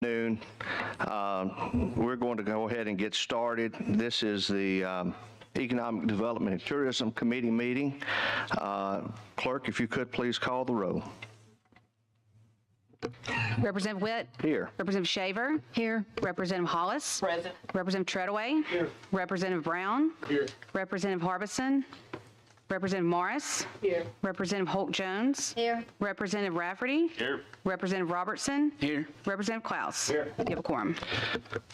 afternoon. We're going to go ahead and get started. This is the Economic Development and Tourism Committee meeting. Clerk, if you could please call the roll. Representative Witt. Here. Representative Shaver. Here. Representative Hollis. Present. Representative Treadaway. Here. Representative Brown. Here. Representative Harbison. Representative Morris. Here. Representative Holt Jones. Here. Representative Rafferty. Here. Representative Robertson. Here. Representative Klaus. Here. You have a quorum.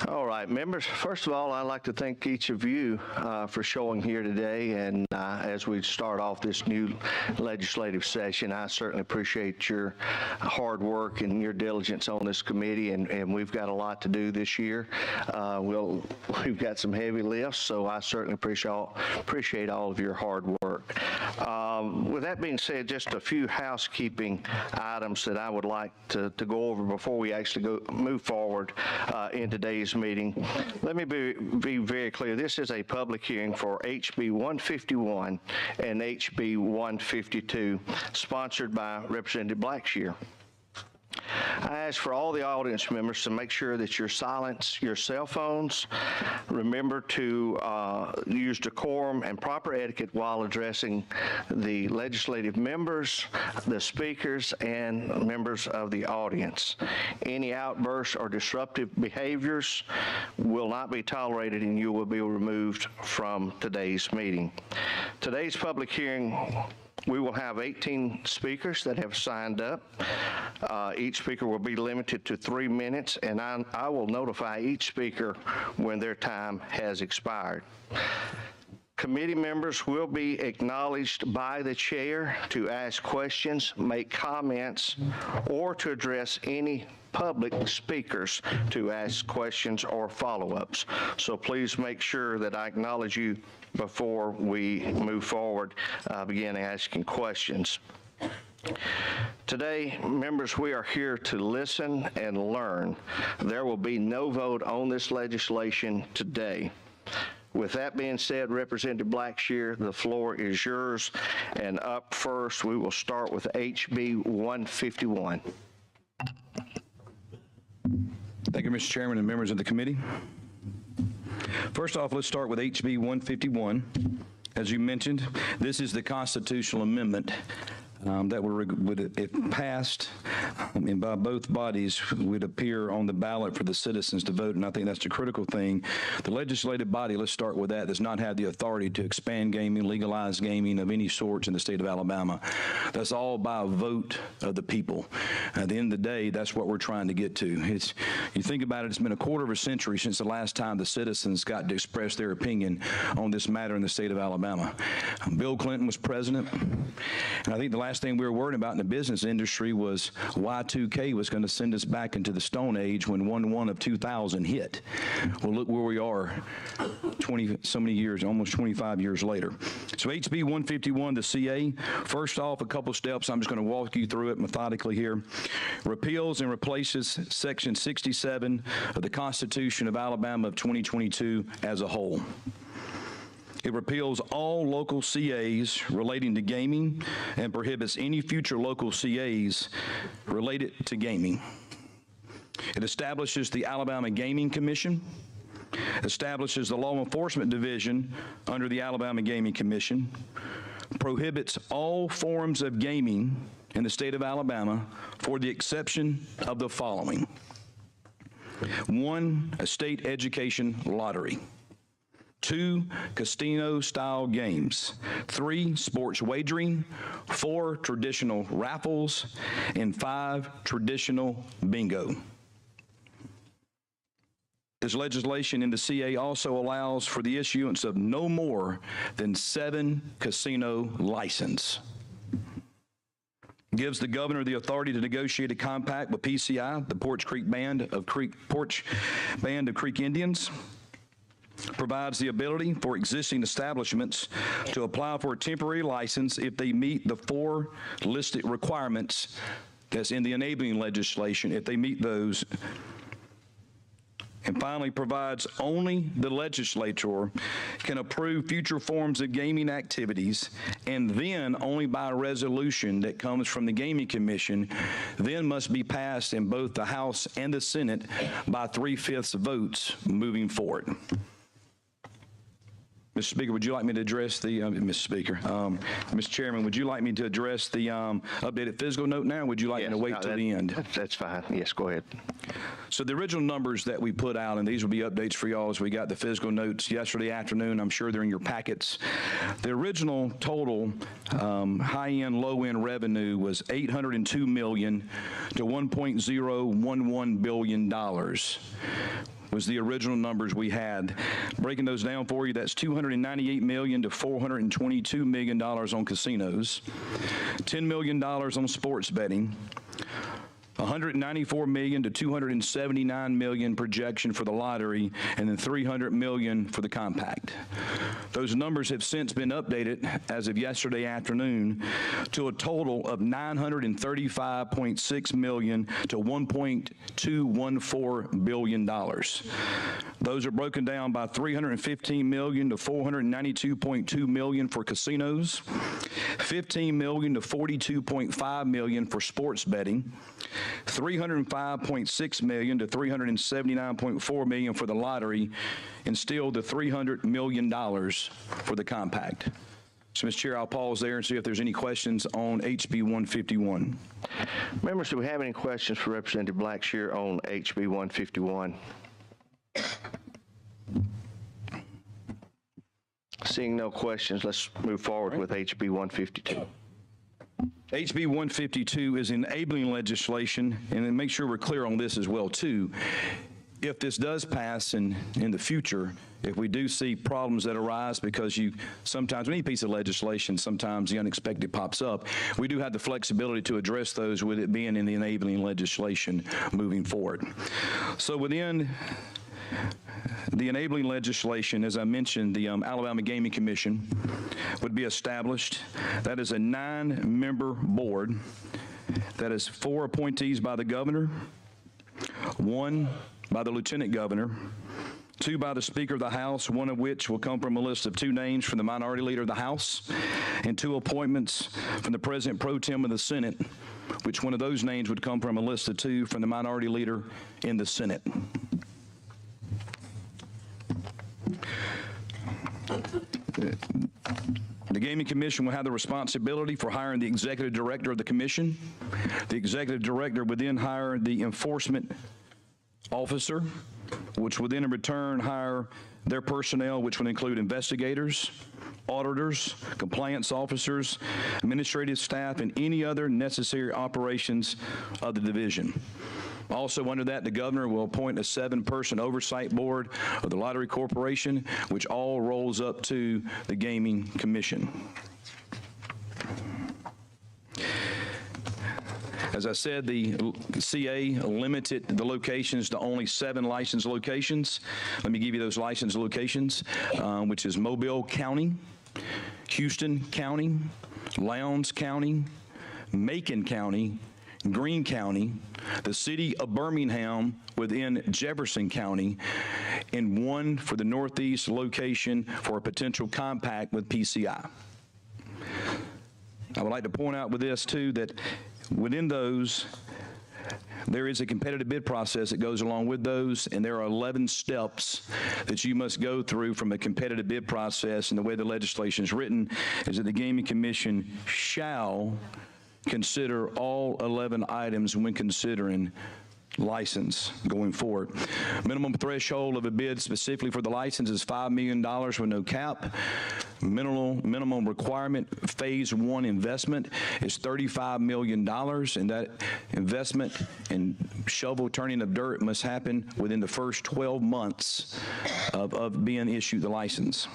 All right, members, first of all, I'd like to thank each of you for showing here today. And as we start off this new legislative session, I certainly appreciate your hard work and your diligence on this committee. And we've got a lot to do this year. We've got some heavy lifts, so I certainly appreciate all of your hard work. With that being said, just a few housekeeping items that I would like to go over before we actually move forward in today's meeting. Let me be very clear. This is a public hearing for HB 151 and HB 152, sponsored by Representative Blackshear. I ask for all the audience members to make sure that you silence your cell phones. Remember to use decorum and proper etiquette while addressing the legislative members, the speakers, and members of the audience. Any outbursts or disruptive behaviors will not be tolerated, and you will be removed from today's meeting. Today's public hearing, we will have 18 speakers that have signed up. Each speaker will be limited to 3 minutes, and I will notify each speaker when their time has expired. Committee members will be acknowledged by the chair to ask questions, make comments, or to address any public speakers to ask questions or follow-ups. So please make sure that I acknowledge you before we move forward, begin asking questions. Today, members, we are here to listen and learn. There will be no vote on this legislation today. With that being said, Representative Blackshear, the floor is yours. And up first, we will start with HB 151. Thank you, Mr. Chairman and members of the committee. First off, let's start with HB 151. As you mentioned, this is the constitutional amendment that would, if passed and by both bodies, would appear on the ballot for the citizens to vote, and I think that's the critical thing. The legislative body, let's start with that, does not have the authority to expand gaming, legalize gaming of any sorts in the state of Alabama. That's all by a vote of the people. At the end of the day, that's what we're trying to get to. You think about it, it's been a quarter of a century since the last time the citizens got to express their opinion on this matter in the state of Alabama. Bill Clinton was president, and I think the last thing we were worried about in the business industry was Y2K was going to send us back into the Stone Age when 1/1 of 2000 hit. Well, look where we are 20 so many years, almost 25 years later. So HB 151, the CA, first off, a couple steps. I'm just going to walk you through it methodically here. Repeals and replaces Section 67 of the Constitution of Alabama of 2022 as a whole. It repeals all local CAs relating to gaming and prohibits any future local CAs related to gaming. It establishes the Alabama Gaming Commission, establishes the Law Enforcement Division under the Alabama Gaming Commission, prohibits all forms of gaming in the state of Alabama for the exception of the following. 1, a state education lottery. 2, casino-style games. 3, sports wagering. 4, traditional raffles. And 5, traditional bingo. This legislation in the CA also allows for the issuance of no more than 7 casino licenses. Gives the governor the authority to negotiate a compact with PCI, the Porch Band of Creek Indians. Provides the ability for existing establishments to apply for a temporary license if they meet the 4 listed requirements that's in the enabling legislation. If they meet those, And finally, provides only the legislature can approve future forms of gaming activities, and then only by a resolution that comes from the Gaming Commission, then must be passed in both the House and the Senate by 3/5 votes moving forward. Mr. Speaker, would you like me to address the, Mr. Speaker, Mr. Chairman, would you like me to address the updated fiscal note now, or would you like me to wait till the end? That's fine. Yes, go ahead. So the original numbers that we put out, and these will be updates for y'all as we got the fiscal notes yesterday afternoon. I'm sure they're in your packets. The original total high-end, low-end revenue was $802 million to $1.011 billion. Was the original numbers we had. Breaking those down for you, that's $298 million to $422 million on casinos, $10 million on sports betting, $194 million to $279 million projection for the lottery, and then $300 million for the compact. Those numbers have since been updated as of yesterday afternoon to a total of $935.6 million to $1.214 billion. Those are broken down by $315 million to $492.2 million for casinos, $15 million to $42.5 million for sports betting, $305.6 million to $379.4 million for the lottery, and still the $300 million for the compact. So, Mr. Chair, I'll pause there and see if there's any questions on HB 151. Members, do we have any questions for Representative Blackshear on HB 151? Seeing no questions, let's move forward with HB 152. HB 152 is enabling legislation, and then make sure we're clear on this as well, too. If this does pass in the future, if we do see problems that arise because sometimes with any piece of legislation, sometimes the unexpected pops up, we do have the flexibility to address those with it being in the enabling legislation moving forward. So within the enabling legislation, as I mentioned, the Alabama Gaming Commission would be established. That is a 9-member board. That is 4 appointees by the governor, 1 by the lieutenant governor, 2 by the Speaker of the House, 1 of which will come from a list of 2 names from the minority leader of the House, and 2 appointments from the President Pro Tem of the Senate, which one of those names would come from a list of 2 from the minority leader in the Senate. The Gaming Commission will have the responsibility for hiring the executive director of the commission. The executive director would then hire the enforcement officer, which would then in return hire their personnel, which would include investigators, auditors, compliance officers, administrative staff, and any other necessary operations of the division. Also under that, the governor will appoint a 7-person oversight board of the Lottery Corporation, which all rolls up to the Gaming Commission. As I said, the CA limited the locations to only 7 licensed locations. Let me give you those licensed locations, which is Mobile County, Houston County, Lowndes County, Macon County, Greene County, the city of Birmingham within Jefferson County, and 1 for the Northeast location for a potential compact with PCI. I would like to point out with this, too, that within those, there is a competitive bid process that goes along with those, and there are 11 steps that you must go through from a competitive bid process, and the way the legislation is written is that the Gaming Commission shall consider all 11 items when considering license going forward. Minimum threshold of a bid specifically for the license is $5 million with no cap. Minimum requirement phase 1 investment is $35 million, and that investment in shovel turning of dirt must happen within the first 12 months of being issued the license.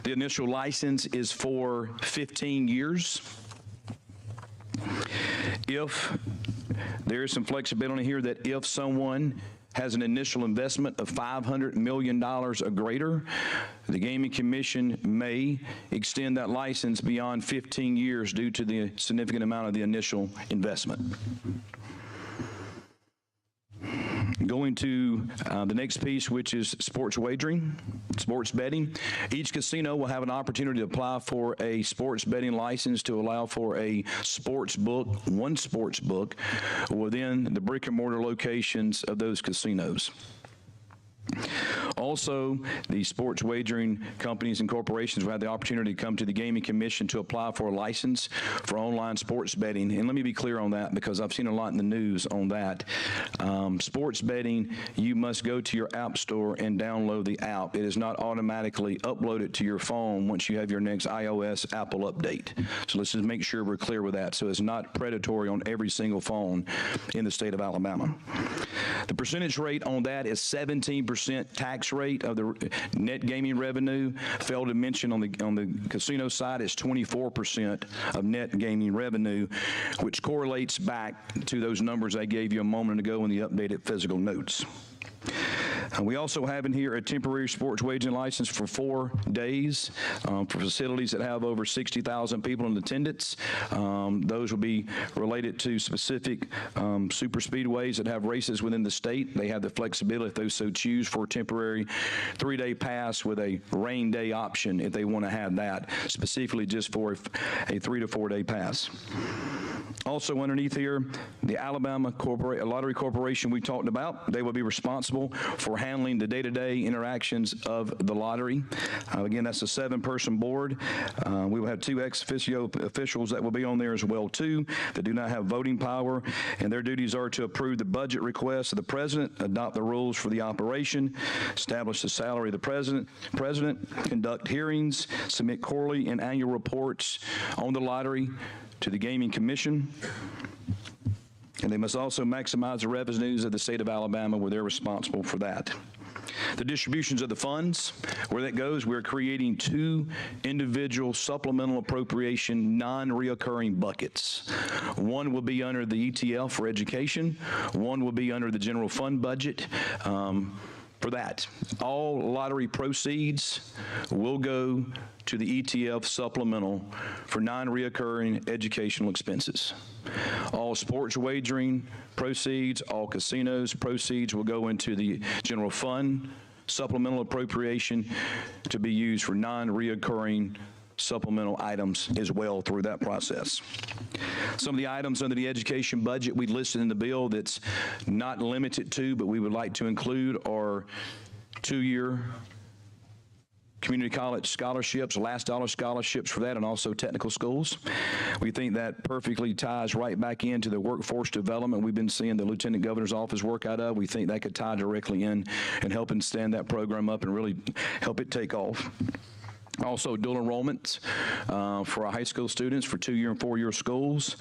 The initial license is for 15 years. If there is some flexibility here that if someone has an initial investment of $500 million or greater, the Gaming Commission may extend that license beyond 15 years due to the significant amount of the initial investment. Going to the next piece, which is sports wagering, sports betting. Each casino will have an opportunity to apply for a sports betting license to allow for a sports book, one sports book, within the brick and mortar locations of those casinos. Also, the sports wagering companies and corporations will have the opportunity to come to the Gaming Commission to apply for a license for online sports betting. And let me be clear on that, because I've seen a lot in the news on that. Sports betting, you must go to your app store and download the app. It is not automatically uploaded to your phone once you have your next iOS Apple update. So let's just make sure we're clear with that. So it's not predatory on every single phone in the state of Alabama. The percentage rate on that is 17% tax rate of the net gaming revenue. Failed to mention on the casino side, it's 24% of net gaming revenue, which correlates back to those numbers I gave you a moment ago in the updated physical notes. We also have in here a temporary sports wagering license for 4 days for facilities that have over 60,000 people in attendance. Those will be related to specific super speedways that have races within the state. They have the flexibility, if those so choose, for a temporary 3-day pass with a rain day option if they want to have that, specifically just for a 3 to 4 day pass. Also underneath here, the Alabama Lottery Corporation we talked about, they will be responsible for handling the day-to-day interactions of the lottery. Again, that's a 7-person board. We will have 2 ex officio officials that will be on there as well, too, that do not have voting power, and their duties are to approve the budget requests of the president, adopt the rules for the operation, establish the salary of the president, conduct hearings, submit quarterly and annual reports on the lottery to the Gaming Commission, and they must also maximize the revenues of the state of Alabama, where they're responsible for that. The distributions of the funds, where that goes, we're creating 2 individual supplemental appropriation non-reoccurring buckets. One will be under the ETL for education, one will be under the general fund budget. For that, all lottery proceeds will go to the ETF supplemental for non-reoccurring educational expenses. All sports wagering proceeds, all casinos proceeds will go into the general fund supplemental appropriation to be used for non-reoccurring supplemental items as well through that process. Some of the items under the education budget we listed in the bill that's not limited to, but we would like to include, are 2-year community college scholarships, last dollar scholarships for that, and also technical schools. We think that perfectly ties right back into the workforce development we've been seeing the Lieutenant Governor's office work out of. We think that could tie directly in and helping stand that program up and really help it take off. Also, dual enrollments for our high school students for 2-year and 4-year schools.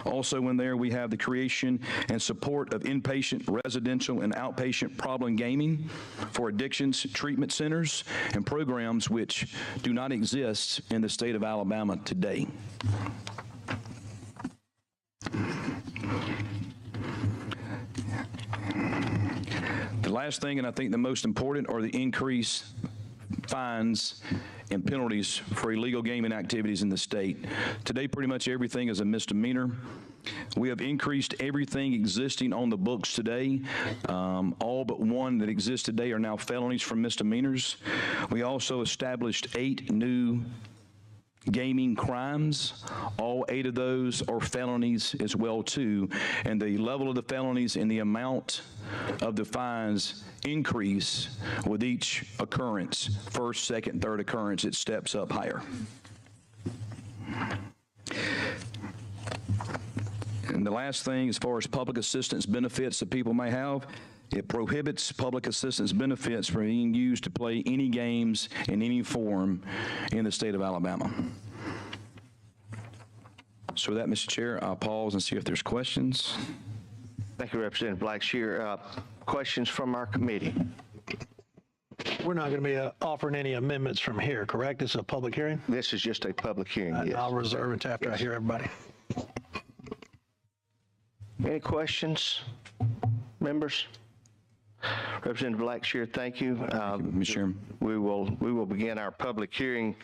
Also in there, we have the creation and support of inpatient, residential, and outpatient problem gaming for addictions treatment centers and programs which do not exist in the state of Alabama today. The last thing, and I think the most important, are the increased fines and penalties for illegal gaming activities in the state. Today, pretty much everything is a misdemeanor. We have increased everything existing on the books today. All but one that exists today are now felonies from misdemeanors. We also established 8 new gaming crimes. All 8 of those are felonies as well too, and the level of the felonies and the amount of the fines increase with each occurrence. First, second, third occurrence, it steps up higher. And the last thing, as far as public assistance benefits that people may have, it prohibits public assistance benefits from being used to play any games in any form in the state of Alabama. So with that, Mr. Chair, I'll pause and see if there's questions. Thank you, Representative Blackshear. Questions from our committee? We're not going to be offering any amendments from here, correct? It's a public hearing? This is just a public hearing, yes. I'll reserve it after I hear everybody. Any questions, members? Representative Blackshear, thank you. Mr. Chairman. We will begin our public hearing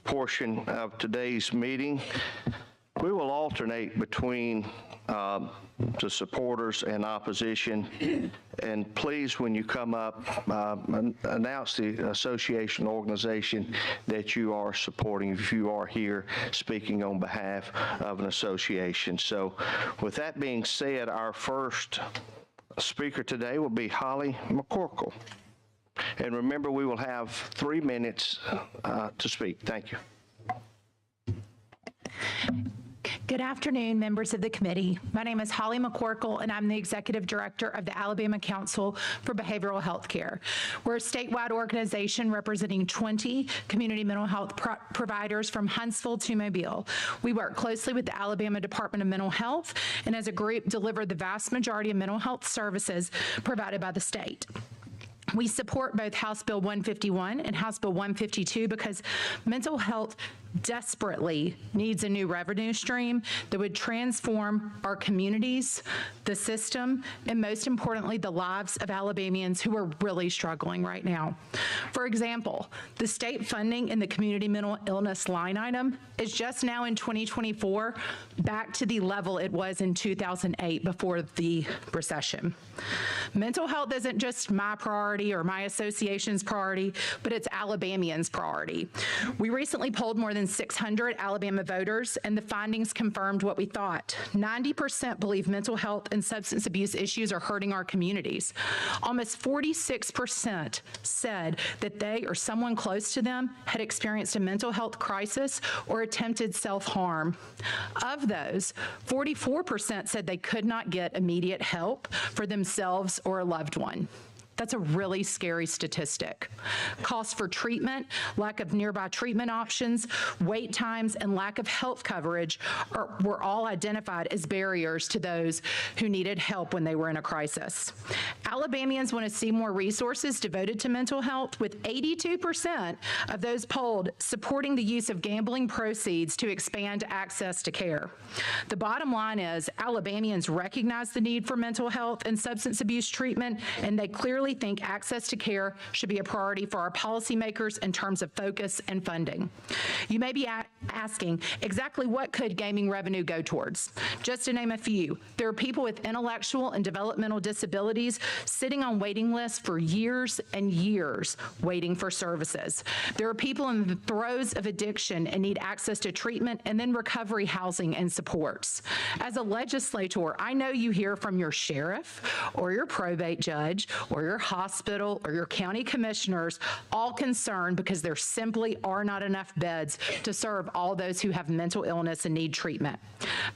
portion of today's meeting. We will alternate between to supporters and opposition. And please, when you come up, announce the association organization that you are supporting if you are here speaking on behalf of an association. So with that being said, our first speaker today will be Holly McCorkle. And remember, we will have 3 minutes to speak. Thank you. Good afternoon, members of the committee. My name is Holly McCorkle, and I'm the Executive Director of the Alabama Council for Behavioral Health Care. We're a statewide organization representing 20 community mental health providers from Huntsville to Mobile. We work closely with the Alabama Department of Mental Health, and as a group deliver the vast majority of mental health services provided by the state. We support both House Bill 151 and House Bill 152 because mental health desperately needs a new revenue stream that would transform our communities, the system, and most importantly, the lives of Alabamians who are really struggling right now. For example, the state funding in the community mental illness line item is just now in 2024 back to the level it was in 2008 before the recession. Mental health isn't just my priority or my association's priority, but it's Alabamians' priority. We recently polled more than 600 Alabama voters, and the findings confirmed what we thought. 90% believe mental health and substance abuse issues are hurting our communities. Almost 46% said that they or someone close to them had experienced a mental health crisis or attempted self-harm. Of those, 44% said they could not get immediate help for themselves or a loved one. That's a really scary statistic. Costs for treatment, lack of nearby treatment options, wait times, and lack of health coverage were all identified as barriers to those who needed help when they were in a crisis. Alabamians want to see more resources devoted to mental health, with 82% of those polled supporting the use of gambling proceeds to expand access to care. The bottom line is Alabamians recognize the need for mental health and substance abuse treatment, and they clearly think access to care should be a priority for our policymakers in terms of focus and funding. You may be asking, exactly what could gaming revenue go towards? Just to name a few, there are people with intellectual and developmental disabilities sitting on waiting lists for years and years waiting for services. There are people in the throes of addiction and need access to treatment and then recovery housing and supports. As a legislator, I know you hear from your sheriff or your probate judge or your hospital or your county commissioners, all concerned because there simply are not enough beds to serve all those who have mental illness and need treatment.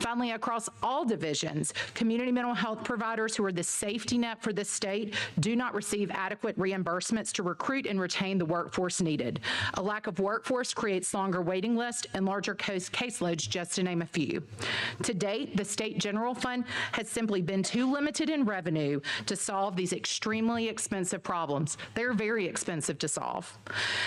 Finally, across all divisions, community mental health providers who are the safety net for the state do not receive adequate reimbursements to recruit and retain the workforce needed. A lack of workforce creates longer waiting lists and larger caseloads, just to name a few. To date, the state general fund has simply been too limited in revenue to solve these extremely expensive problems. They are very expensive to solve.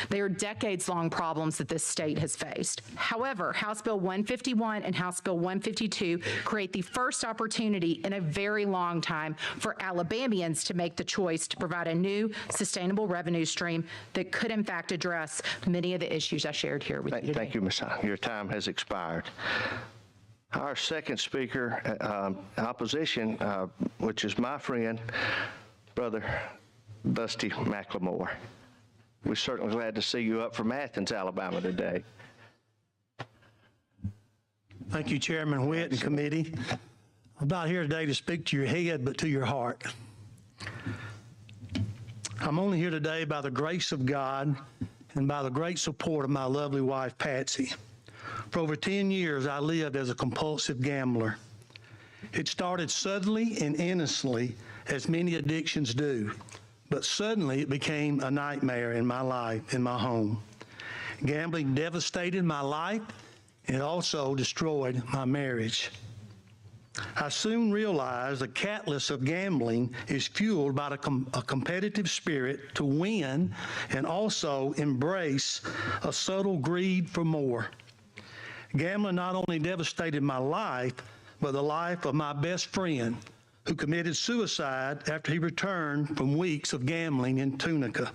They are decades-long problems that this state has faced. However, House Bill 151 and House Bill 152 create the first opportunity in a very long time for Alabamians to make the choice to provide a new, sustainable revenue stream that could, in fact, address many of the issues I shared here with you today. Thank you, Ms. Hunt. Your time has expired. Our second speaker, opposition, which is my friend, Brother Dusty McLemore. We're certainly glad to see you up from Athens, Alabama today. Thank you, Chairman Witt and committee. I'm not here today to speak to your head, but to your heart. I'm only here today by the grace of God and by the great support of my lovely wife, Patsy. For over 10 years, I lived as a compulsive gambler. It started suddenly and innocently, as many addictions do, but suddenly it became a nightmare in my life, in my home. Gambling devastated my life, and it also destroyed my marriage. I soon realized the catalyst of gambling is fueled by a competitive spirit to win and also embrace a subtle greed for more. Gambling not only devastated my life, but the life of my best friend, who committed suicide after he returned from weeks of gambling in Tunica.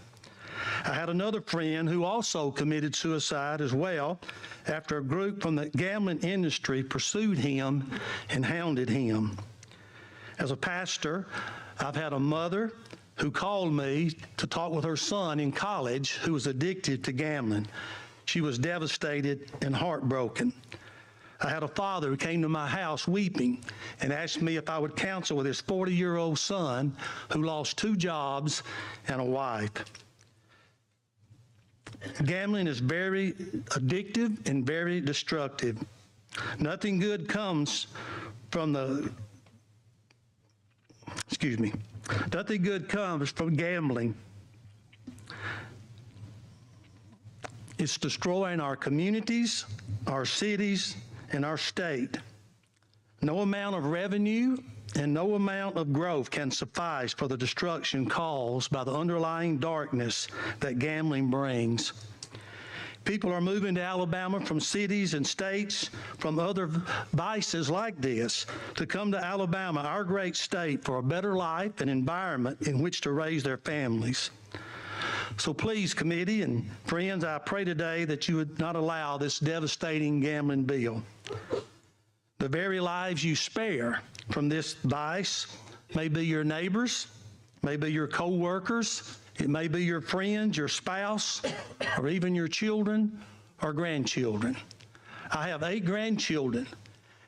I had another friend who also committed suicide as well after a group from the gambling industry pursued him and hounded him. As a pastor, I've had a mother who called me to talk with her son in college who was addicted to gambling. She was devastated and heartbroken. I had a father who came to my house weeping and asked me if I would counsel with his 40-year-old son who lost 2 jobs and a wife. Gambling is very addictive and very destructive. Nothing good comes from nothing good comes from gambling. It's destroying our communities, our cities, and our state. No amount of revenue and no amount of growth can suffice for the destruction caused by the underlying darkness that gambling brings. People are moving to Alabama from cities and states from other vices like this to come to Alabama, our great state, for a better life and environment in which to raise their families. So please, committee and friends, I pray today that you would not allow this devastating gambling bill. The very lives you spare from this vice may be your neighbors, may be your co-workers, it may be your friends, your spouse, or even your children or grandchildren. I have 8 grandchildren,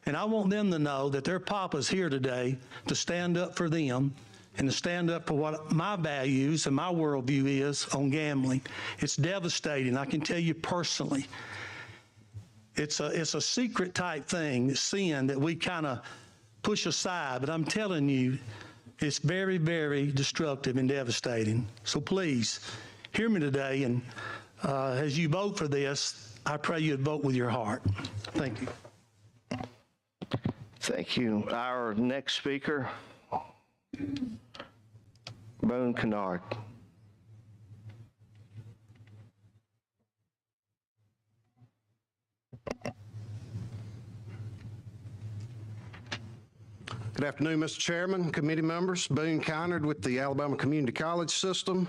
and I want them to know that their papa's here today to stand up for them and to stand up for what my values and my worldview is on gambling. It's devastating, I can tell you personally. It's a secret type thing, sin that we kind of push aside, but I'm telling you, it's very, very destructive and devastating. So please, hear me today, and as you vote for this, I pray you'd vote with your heart. Thank you. Thank you. Our next speaker, Boone Kennard. Good afternoon, Mr. Chairman, committee members. Boone Kennard with the Alabama Community College System.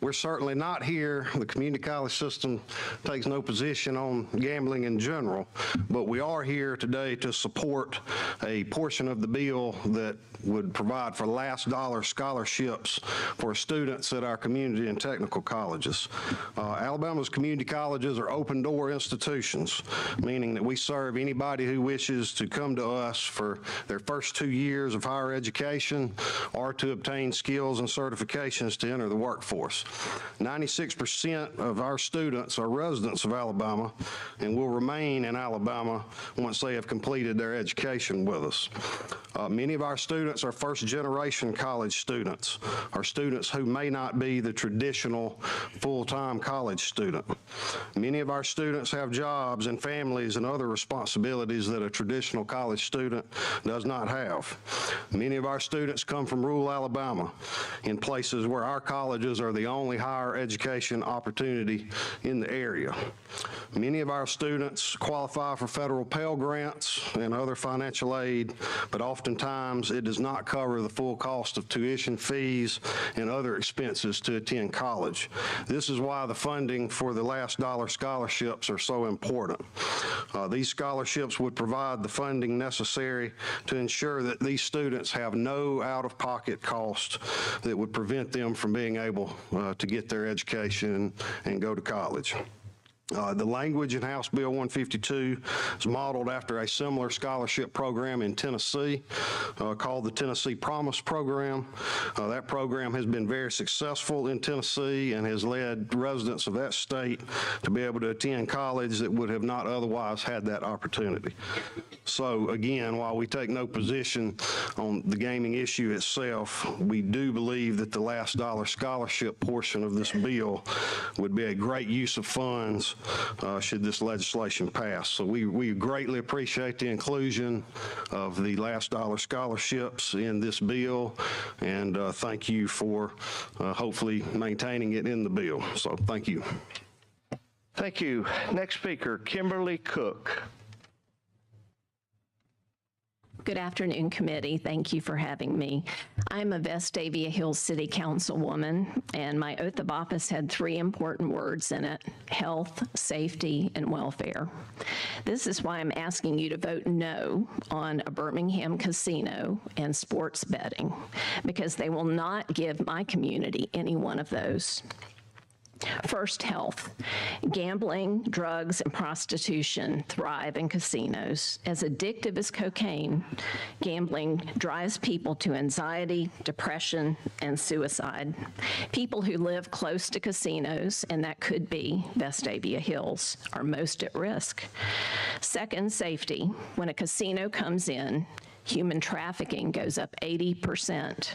We're certainly not here. The community college system takes no position on gambling in general, but we are here today to support a portion of the bill that would provide for last dollar scholarships for students at our community and technical colleges. Alabama's community colleges are open door institutions, meaning that we serve anybody who wishes to come to us for their first 2 years of higher education or to obtain skills and certifications to enter the workforce. 96% of our students are residents of Alabama and will remain in Alabama once they have completed their education with us. Many of our students are first-generation college students, or students who may not be the traditional full-time college student. Many of our students have jobs and families and other responsibilities that a traditional college student does not have. Many of our students come from rural Alabama in places where our colleges are the only higher education opportunity in the area. Many of our students qualify for federal Pell Grants and other financial aid, but oftentimes it does not cover the full cost of tuition fees and other expenses to attend college. This is why the funding for the last dollar scholarships are so important. These scholarships would provide the funding necessary to ensure that these students have no out-of-pocket cost that would prevent them from being able to get their education and go to college. The language in House Bill 152 is modeled after a similar scholarship program in Tennessee called the Tennessee Promise Program. That program has been very successful in Tennessee and has led residents of that state to be able to attend college that would have not otherwise had that opportunity. So again, while we take no position on the gaming issue itself, we do believe that the last dollar scholarship portion of this bill would be a great use of funds should this legislation pass. So we greatly appreciate the inclusion of the last dollar scholarships in this bill, and thank you for hopefully maintaining it in the bill. So thank you. Thank you. Next speaker, Kimberly Cook. Good afternoon, committee. Thank you for having me. I'm a Vestavia Hills City Councilwoman, and my oath of office had 3 important words in it: health, safety, and welfare. This is why I'm asking you to vote no on a Birmingham casino and sports betting, because they will not give my community any one of those. First, health. Gambling, drugs, and prostitution thrive in casinos. As addictive as cocaine, gambling drives people to anxiety, depression, and suicide. People who live close to casinos, and that could be Vestavia Hills, are most at risk. Second, safety. When a casino comes in, human trafficking goes up 80%.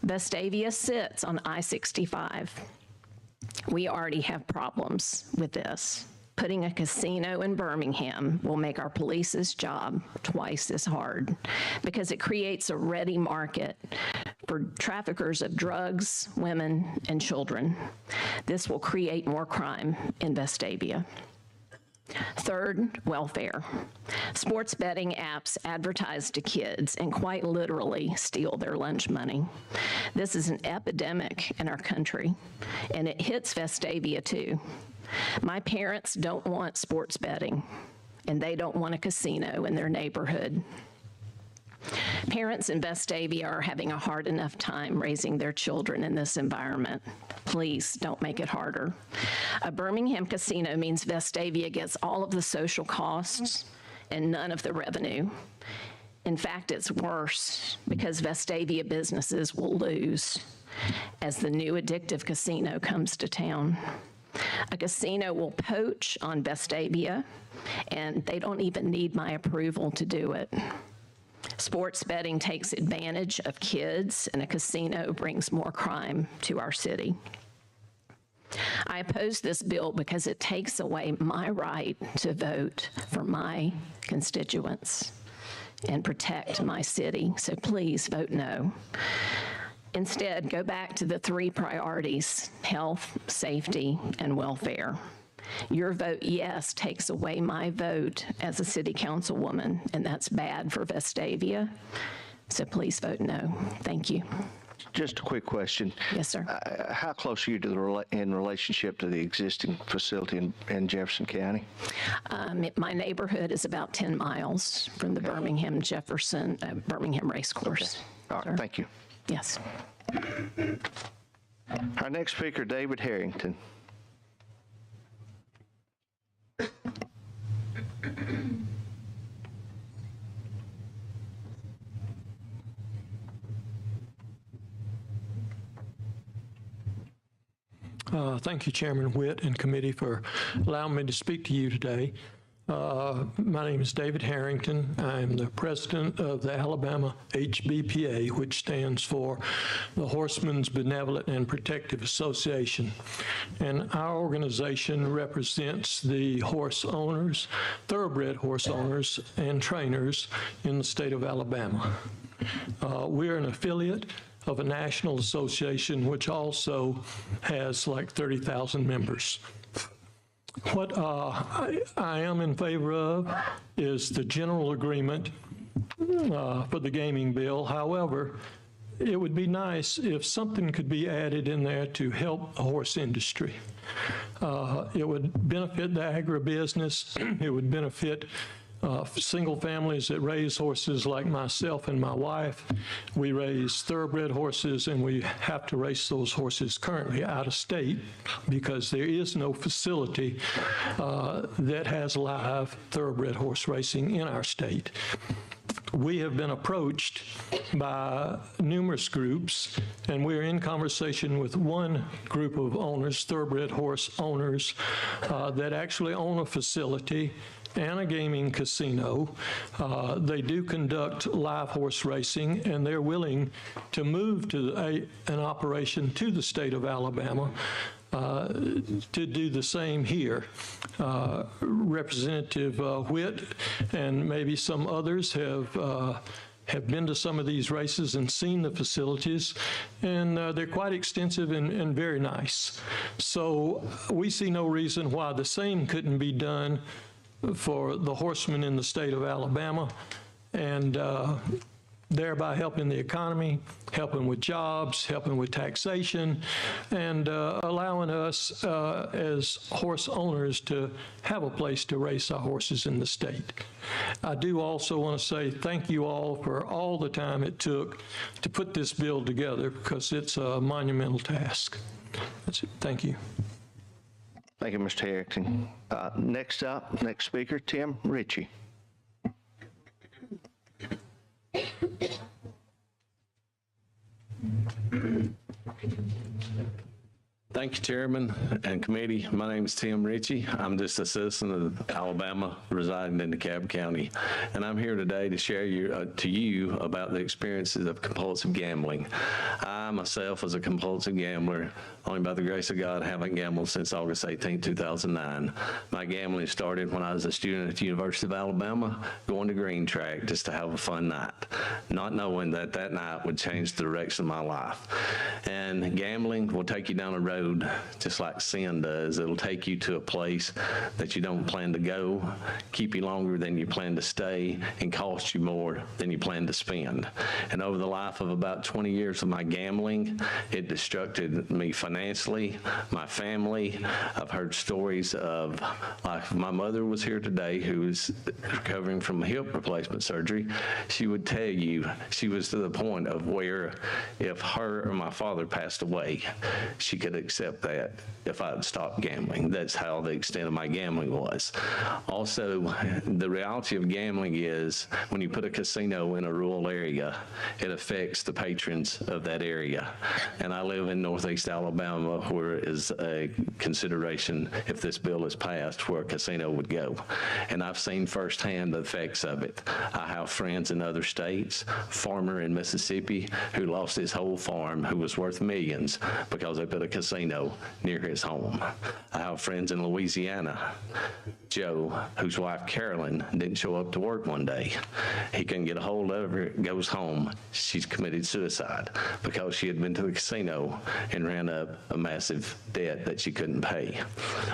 Vestavia sits on I-65. We already have problems with this. Putting a casino in Birmingham will make our police's job twice as hard because it creates a ready market for traffickers of drugs, women, and children. This will create more crime in Vestavia. Third, welfare. Sports betting apps advertise to kids and quite literally steal their lunch money. This is an epidemic in our country, and it hits Vestavia too. My parents don't want sports betting, and they don't want a casino in their neighborhood. Parents in Vestavia are having a hard enough time raising their children in this environment. Please don't make it harder. A Birmingham casino means Vestavia gets all of the social costs and none of the revenue. In fact, it's worse because Vestavia businesses will lose as the new addictive casino comes to town. A casino will poach on Vestavia, and they don't even need my approval to do it. Sports betting takes advantage of kids, and a casino brings more crime to our city. I oppose this bill because it takes away my right to vote for my constituents and protect my city, so please vote no. Instead, go back to the 3 priorities: health, safety, and welfare. Your vote yes takes away my vote as a city councilwoman, and that's bad for Vestavia. So please vote no. Thank you. Just a quick question. Yes, sir. How close are you to in relationship to the existing facility in Jefferson County? My neighborhood is about 10 miles from the Birmingham Race Course. Okay. All right, sir. thank you. Yes. Our next speaker, David Harrington. Thank you, Chairman Witt and committee, for allowing me to speak to you today. My name is David Harrington. I'm the president of the Alabama HBPA, which stands for the Horsemen's Benevolent and Protective Association. And our organization represents the horse owners, thoroughbred horse owners, and trainers in the state of Alabama. We're an affiliate of a national association which also has like 30,000 members. What I am in favor of is the general agreement for the gaming bill. However, it would be nice if something could be added in there to help the horse industry. It would benefit the agribusiness. It would benefit single families that raise horses like myself and my wife. We raise thoroughbred horses, and we have to race those horses currently out of state because there is no facility that has live thoroughbred horse racing in our state. We have been approached by numerous groups, and we're in conversation with one group of owners, thoroughbred horse owners, that actually own a facility and a gaming casino. They do conduct live horse racing, and they're willing to move to an operation to the state of Alabama to do the same here. Representative Witt and maybe some others have been to some of these races and seen the facilities, and they're quite extensive and very nice. So we see no reason why the same couldn't be done for the horsemen in the state of Alabama, and thereby helping the economy, helping with jobs, helping with taxation, and allowing us as horse owners to have a place to race our horses in the state. I do also want to say thank you all for all the time it took to put this bill together, because it's a monumental task. That's it. Thank you. Thank you, Mr. Harrington. Next speaker, Tim Ritchie. Thank you, Chairman and committee. My name is Tim Ritchie. I'm just a citizen of Alabama residing in DeKalb County, and I'm here today to share to you about the experiences of compulsive gambling. I myself was a compulsive gambler. Only by the grace of God, haven't gambled since August 18, 2009. My gambling started when I was a student at the University of Alabama, going to Green Track just to have a fun night, not knowing that that night would change the direction of my life. And gambling will take you down a road just like sin does. It'll take you to a place that you don't plan to go, keep you longer than you plan to stay, and cost you more than you plan to spend. And over the life of about 20 years of my gambling, it destructed me financially, my family. I've heard stories of, like my mother was here today, who is recovering from a hip replacement surgery. She would tell you she was to the point of where if her or my father passed away, she could accept that if I had stopped gambling. That's how the extent of my gambling was. Also, the reality of gambling is when you put a casino in a rural area, it affects the patrons of that area. And I live in Northeast Alabama, where is a consideration, if this bill is passed, where a casino would go. And I've seen firsthand the effects of it. I have friends in other states, farmer in Mississippi who lost his whole farm, who was worth millions because they put a casino near his home. I have friends in Louisiana, Joe, whose wife Carolyn didn't show up to work one day. He couldn't get a hold of her, goes home. She's committed suicide because she had been to the casino and ran up a massive debt that she couldn't pay.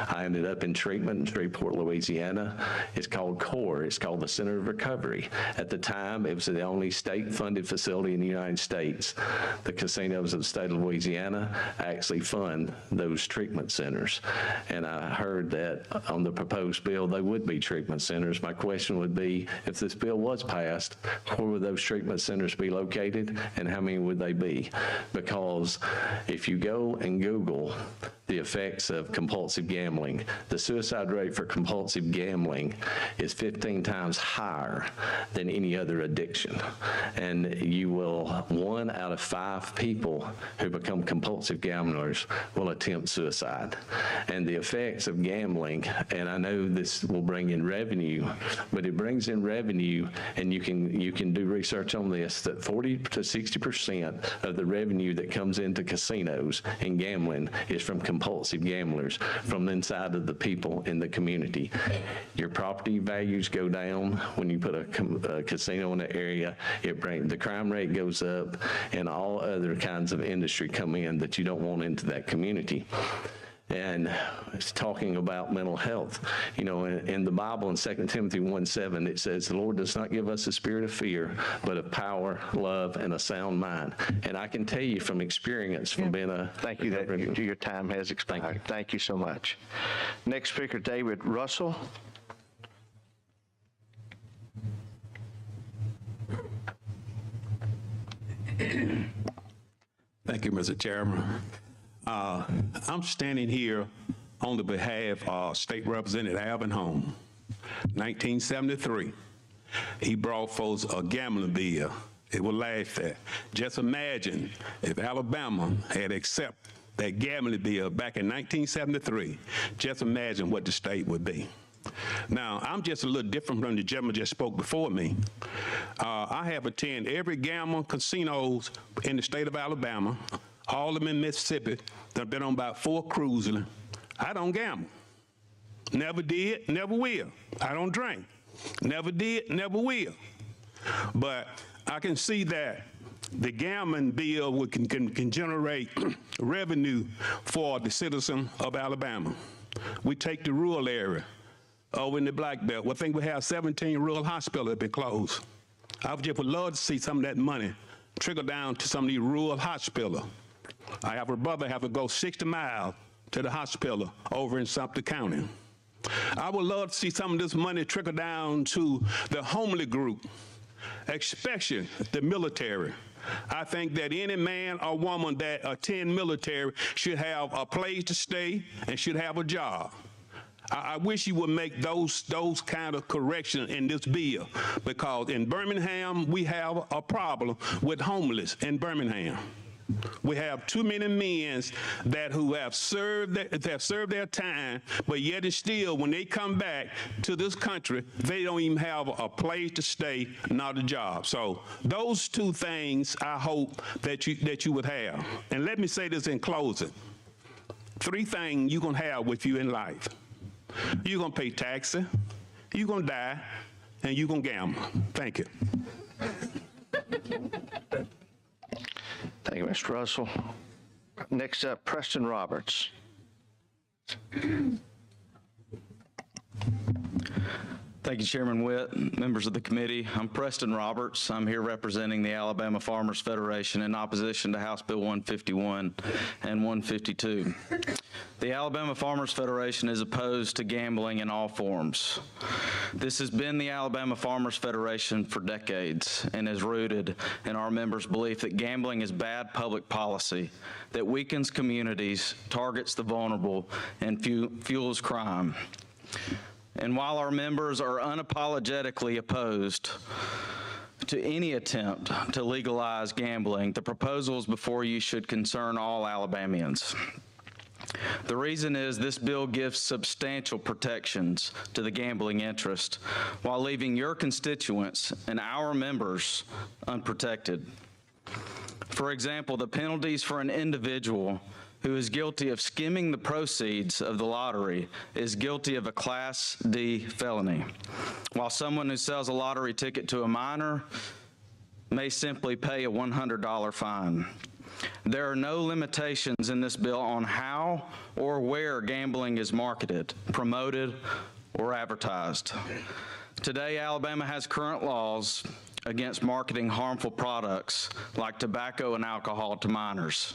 I ended up in treatment in Shreveport, Louisiana. It's called CORE. It's called the Center of Recovery. At the time, it was the only state-funded facility in the United States. The casinos of the state of Louisiana actually fund those treatment centers. And I heard that on the proposed bill, they would be treatment centers. My question would be, if this bill was passed, where would those treatment centers be located and how many would they be? Because if you go and Google the effects of compulsive gambling, the suicide rate for compulsive gambling is 15 times higher than any other addiction. And you will, 1 out of 5 people who become compulsive gamblers will attempt suicide. And the effects of gambling, and I know this will bring in revenue, but it brings in revenue, and you can do research on this, that 40 to 60% of the revenue that comes into casinos and gambling is from compulsive gamblers, from inside of the people in the community. Your property values go down when you put a casino in the area. The crime rate goes up, and all other kinds of industry come in that you don't want into that community. And it's talking about mental health. You know, in the Bible in 2 Timothy 1:7, it says, the Lord does not give us a spirit of fear, but of power, love, and a sound mind. And I can tell you from experience, from being a... Thank you. That your time has expired. Thank you so much. Next speaker, David Russell. Thank you, Mr. Chairman. I'm standing here on the behalf of State Representative Alvin Home. 1973, he brought folks a gambling bill. It was laughed at. Just imagine if Alabama had accepted that gambling bill back in 1973. Just imagine what the state would be. Now, I'm just a little different from the gentleman just spoke before me. I have attended every gambling casinos in the state of Alabama, all of them in Mississippi. I've been on about 4 cruises. I don't gamble. Never did, never will. I don't drink. Never did, never will. But I can see that the gambling bill can generate revenue for the citizen of Alabama. We take the rural area over in the Black Belt. I think we have 17 rural hospitals that have been closed. I would love to see some of that money trickle down to some of these rural hospitals. I have a brother have to go 60 miles to the hospital over in Sumter County. I would love to see some of this money trickle down to the homely group, especially the military. I think that any man or woman that attend military should have a place to stay and should have a job. I wish you would make those kind of corrections in this bill, because in Birmingham, we have a problem with homeless in Birmingham. We have too many men who have served their time, but yet and still, when they come back to this country, they don't even have a place to stay, not a job. So those two things, I hope that you would have. And let me say this in closing: 3 things you're gonna have with you in life. You're gonna pay taxes, you're gonna die, and you're gonna gamble. Thank you. Thank you, Mr. Russell. Next up, Preston Roberts. Thank you, Chairman Witt, members of the committee. I'm Preston Roberts. I'm here representing the Alabama Farmers Federation in opposition to House Bill 151 and 152. The Alabama Farmers Federation is opposed to gambling in all forms. This has been the Alabama Farmers Federation for decades and is rooted in our members' belief that gambling is bad public policy that weakens communities, targets the vulnerable, and fuels crime. And while our members are unapologetically opposed to any attempt to legalize gambling, the proposals before you should concern all Alabamians. The reason is this bill gives substantial protections to the gambling interest while leaving your constituents and our members unprotected. For example, the penalties for an individual who is guilty of skimming the proceeds of the lottery is guilty of a Class D felony, while someone who sells a lottery ticket to a minor may simply pay a $100 fine. There are no limitations in this bill on how or where gambling is marketed, promoted, or advertised. Today, Alabama has current laws against marketing harmful products like tobacco and alcohol to minors,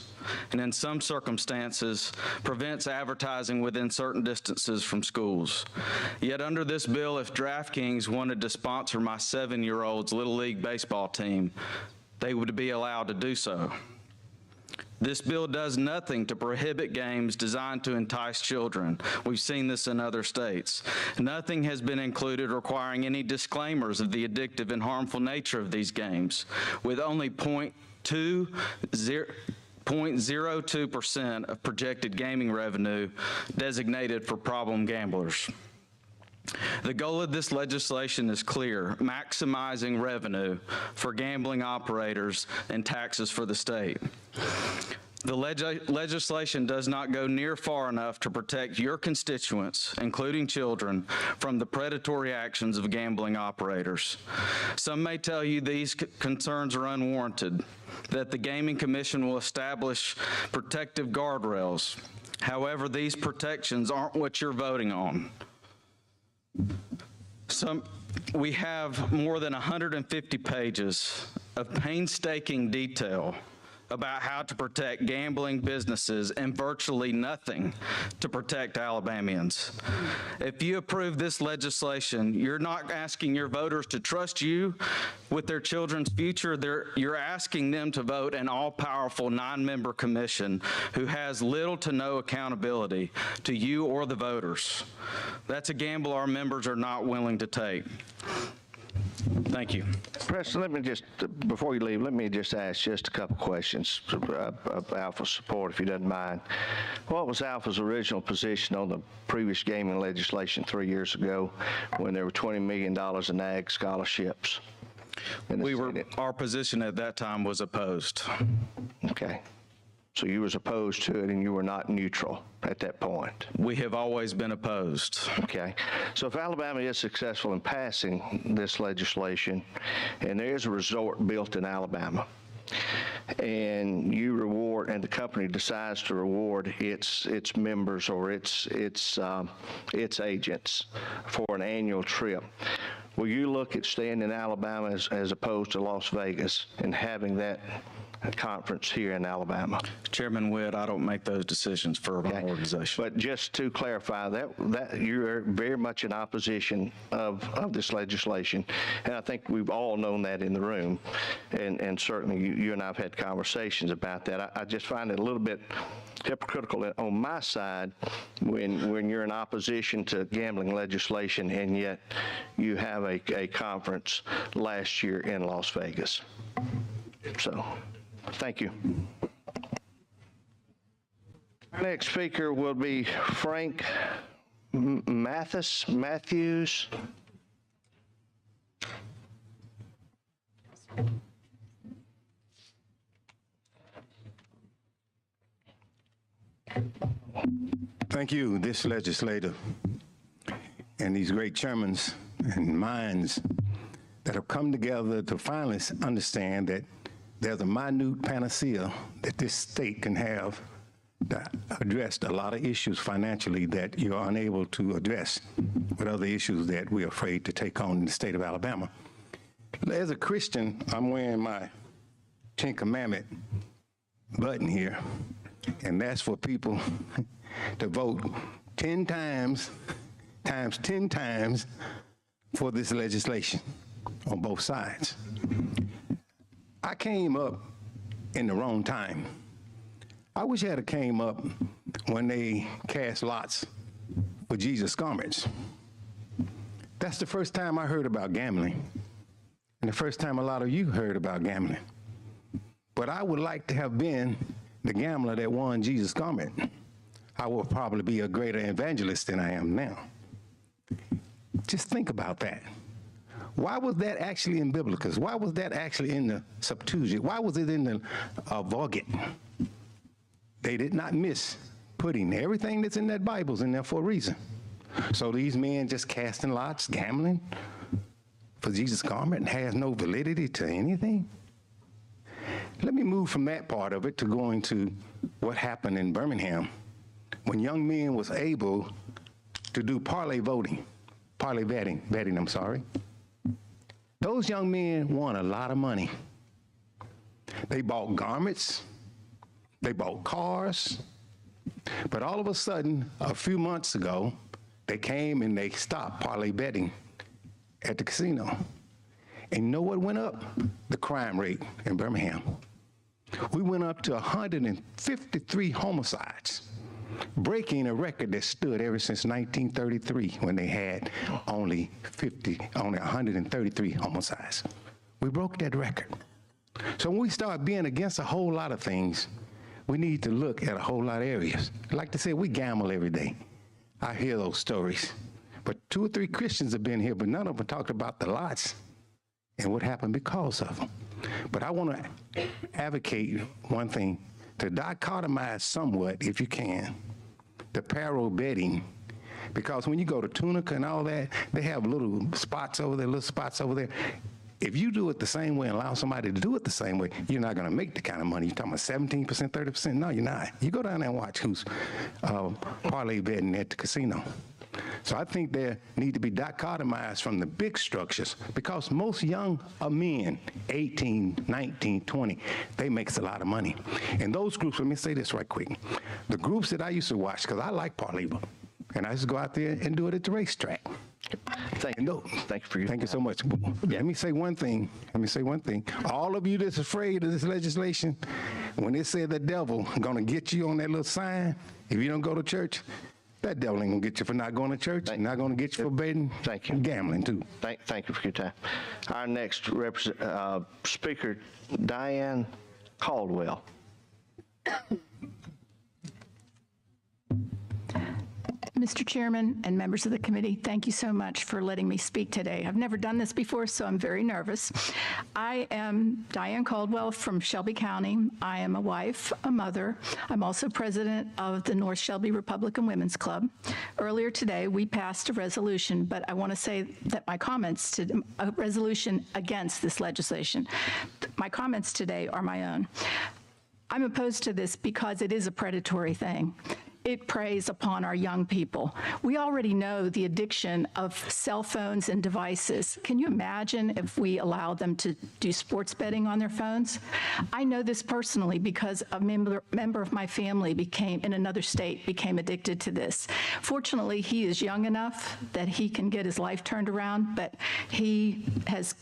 and in some circumstances prevents advertising within certain distances from schools. Yet under this bill, if DraftKings wanted to sponsor my 7-year-old's Little League baseball team, they would be allowed to do so. This bill does nothing to prohibit games designed to entice children. We've seen this in other states. Nothing has been included requiring any disclaimers of the addictive and harmful nature of these games, with only 0.02% of projected gaming revenue designated for problem gamblers. The goal of this legislation is clear: maximizing revenue for gambling operators and taxes for the state. The legislation does not go near far enough to protect your constituents, including children, from the predatory actions of gambling operators. Some may tell you these concerns are unwarranted, that the Gaming Commission will establish protective guardrails. However, these protections aren't what you're voting on. We have more than 150 pages of painstaking detail about how to protect gambling businesses and virtually nothing to protect Alabamians. If you approve this legislation, you're not asking your voters to trust you with their children's future. You're asking them to vote an all-powerful 9-member commission who has little to no accountability to you or the voters. That's a gamble our members are not willing to take. Thank you. Preston, let me just, before you leave, let me just ask just a couple questions of Alpha's support, if you don't mind. What was Alpha's original position on the previous gaming legislation 3 years ago when there were $20 million in ag scholarships? Our position at that time was opposed. Okay. So you was opposed to it and you were not neutral at that point? We have always been opposed. Okay. So if Alabama is successful in passing this legislation, and there is a resort built in Alabama, and you reward, and the company decides to reward its members or its agents for an annual trip, will you look at staying in Alabama as opposed to Las Vegas and having that conference here in Alabama? Chairman Witt, I don't make those decisions for my organization. But just to clarify, that you're very much in opposition of this legislation, and I think we've all known that in the room, and certainly you and I have had conversations about that. I just find it a little bit hypocritical on my side when you're in opposition to gambling legislation and yet you have a conference last year in Las Vegas. So, thank you. Our next speaker will be Frank Matthews. Thank you, this legislator and these great chairmen and minds that have come together to finally understand that there's a minute panacea that this state can have that addressed a lot of issues financially that you're unable to address with other issues that we're afraid to take on in the state of Alabama. As a Christian, I'm wearing my Ten Commandment button here, and that's for people to vote 10 times, times 10 times for this legislation on both sides. I came up in the wrong time. I wish I had came up when they cast lots for Jesus' garments. That's the first time I heard about gambling, and the first time a lot of you heard about gambling. But I would like to have been the gambler that won Jesus' garment. I will probably be a greater evangelist than I am now. Just think about that. Why was that actually in Biblicus? Why was that actually in the Septuagint? Why was it in the Vulgate? They did not miss putting everything that's in that Bible's in there for a reason. So these men just casting lots, gambling for Jesus' garment has no validity to anything? Let me move from that part of it to going to what happened in Birmingham when young men was able to do parlay betting. Those young men won a lot of money. They bought garments, they bought cars, but all of a sudden, a few months ago, they came and they stopped parlay betting at the casino. And you know what went up? The crime rate in Birmingham. We went up to 153 homicides, breaking a record that stood ever since 1933 when they had only 133 homicides. We broke that record. So when we start being against a whole lot of things, we need to look at a whole lot of areas. Like to say, we gamble every day. I hear those stories. But 2 or 3 Christians have been here, but none of them talked about the lots and what happened because of them. But I want to advocate one thing, to dichotomize somewhat, if you can, the parallel betting. Because when you go to Tunica and all that, they have little spots over there, If you do it the same way and allow somebody to do it the same way, you're not going to make the kind of money. You're talking about 17%, 30%. No, you're not. You go down there and watch who's parlay betting at the casino. So I think there need to be dichotomized from the big structures, because most young men, 18, 19, 20, they makes a lot of money. And those groups, let me say this right quick. The groups that I used to watch, because I like parlay, and I used to go out there and do it at the racetrack. Thank you. Thank you for your Thank you so much. Let me say one thing. All of you that's afraid of this legislation, when they say the devil gonna get you on that little sign, if you don't go to church, that devil ain't gonna get you for not going to church, not gonna get you for betting. Thank you. Gambling too. Thank you for your time. Our next speaker, Diane Caldwell. Mr. Chairman and members of the committee, thank you so much for letting me speak today. I've never done this before, so I'm very nervous. I am Diane Caldwell from Shelby County. I am a wife, a mother. I'm also president of the North Shelby Republican Women's Club. Earlier today, we passed a resolution, but I want to say that my comments to a resolution against this legislation. My comments today are my own. I'm opposed to this because it is a predatory thing. it preys upon our young people. We already know the addiction of cell phones and devices. Can you imagine if we allow them to do sports betting on their phones? I know this personally because a member of my family in another state became addicted to this. Fortunately, he is young enough that he can get his life turned around, but he has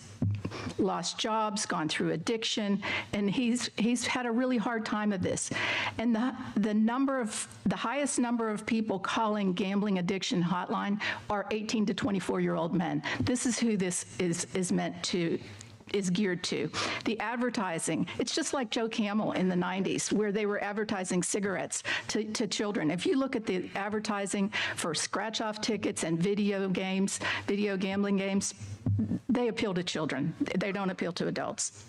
lost jobs, gone through addiction, and he's had a really hard time of this. And the highest number of people calling gambling addiction hotline are 18 to 24-year-old men. This is who this is geared to. The advertising, it's just like Joe Camel in the 90s, where they were advertising cigarettes to children. If you look at the advertising for scratch-off tickets and video gambling games, they appeal to children. They don't appeal to adults.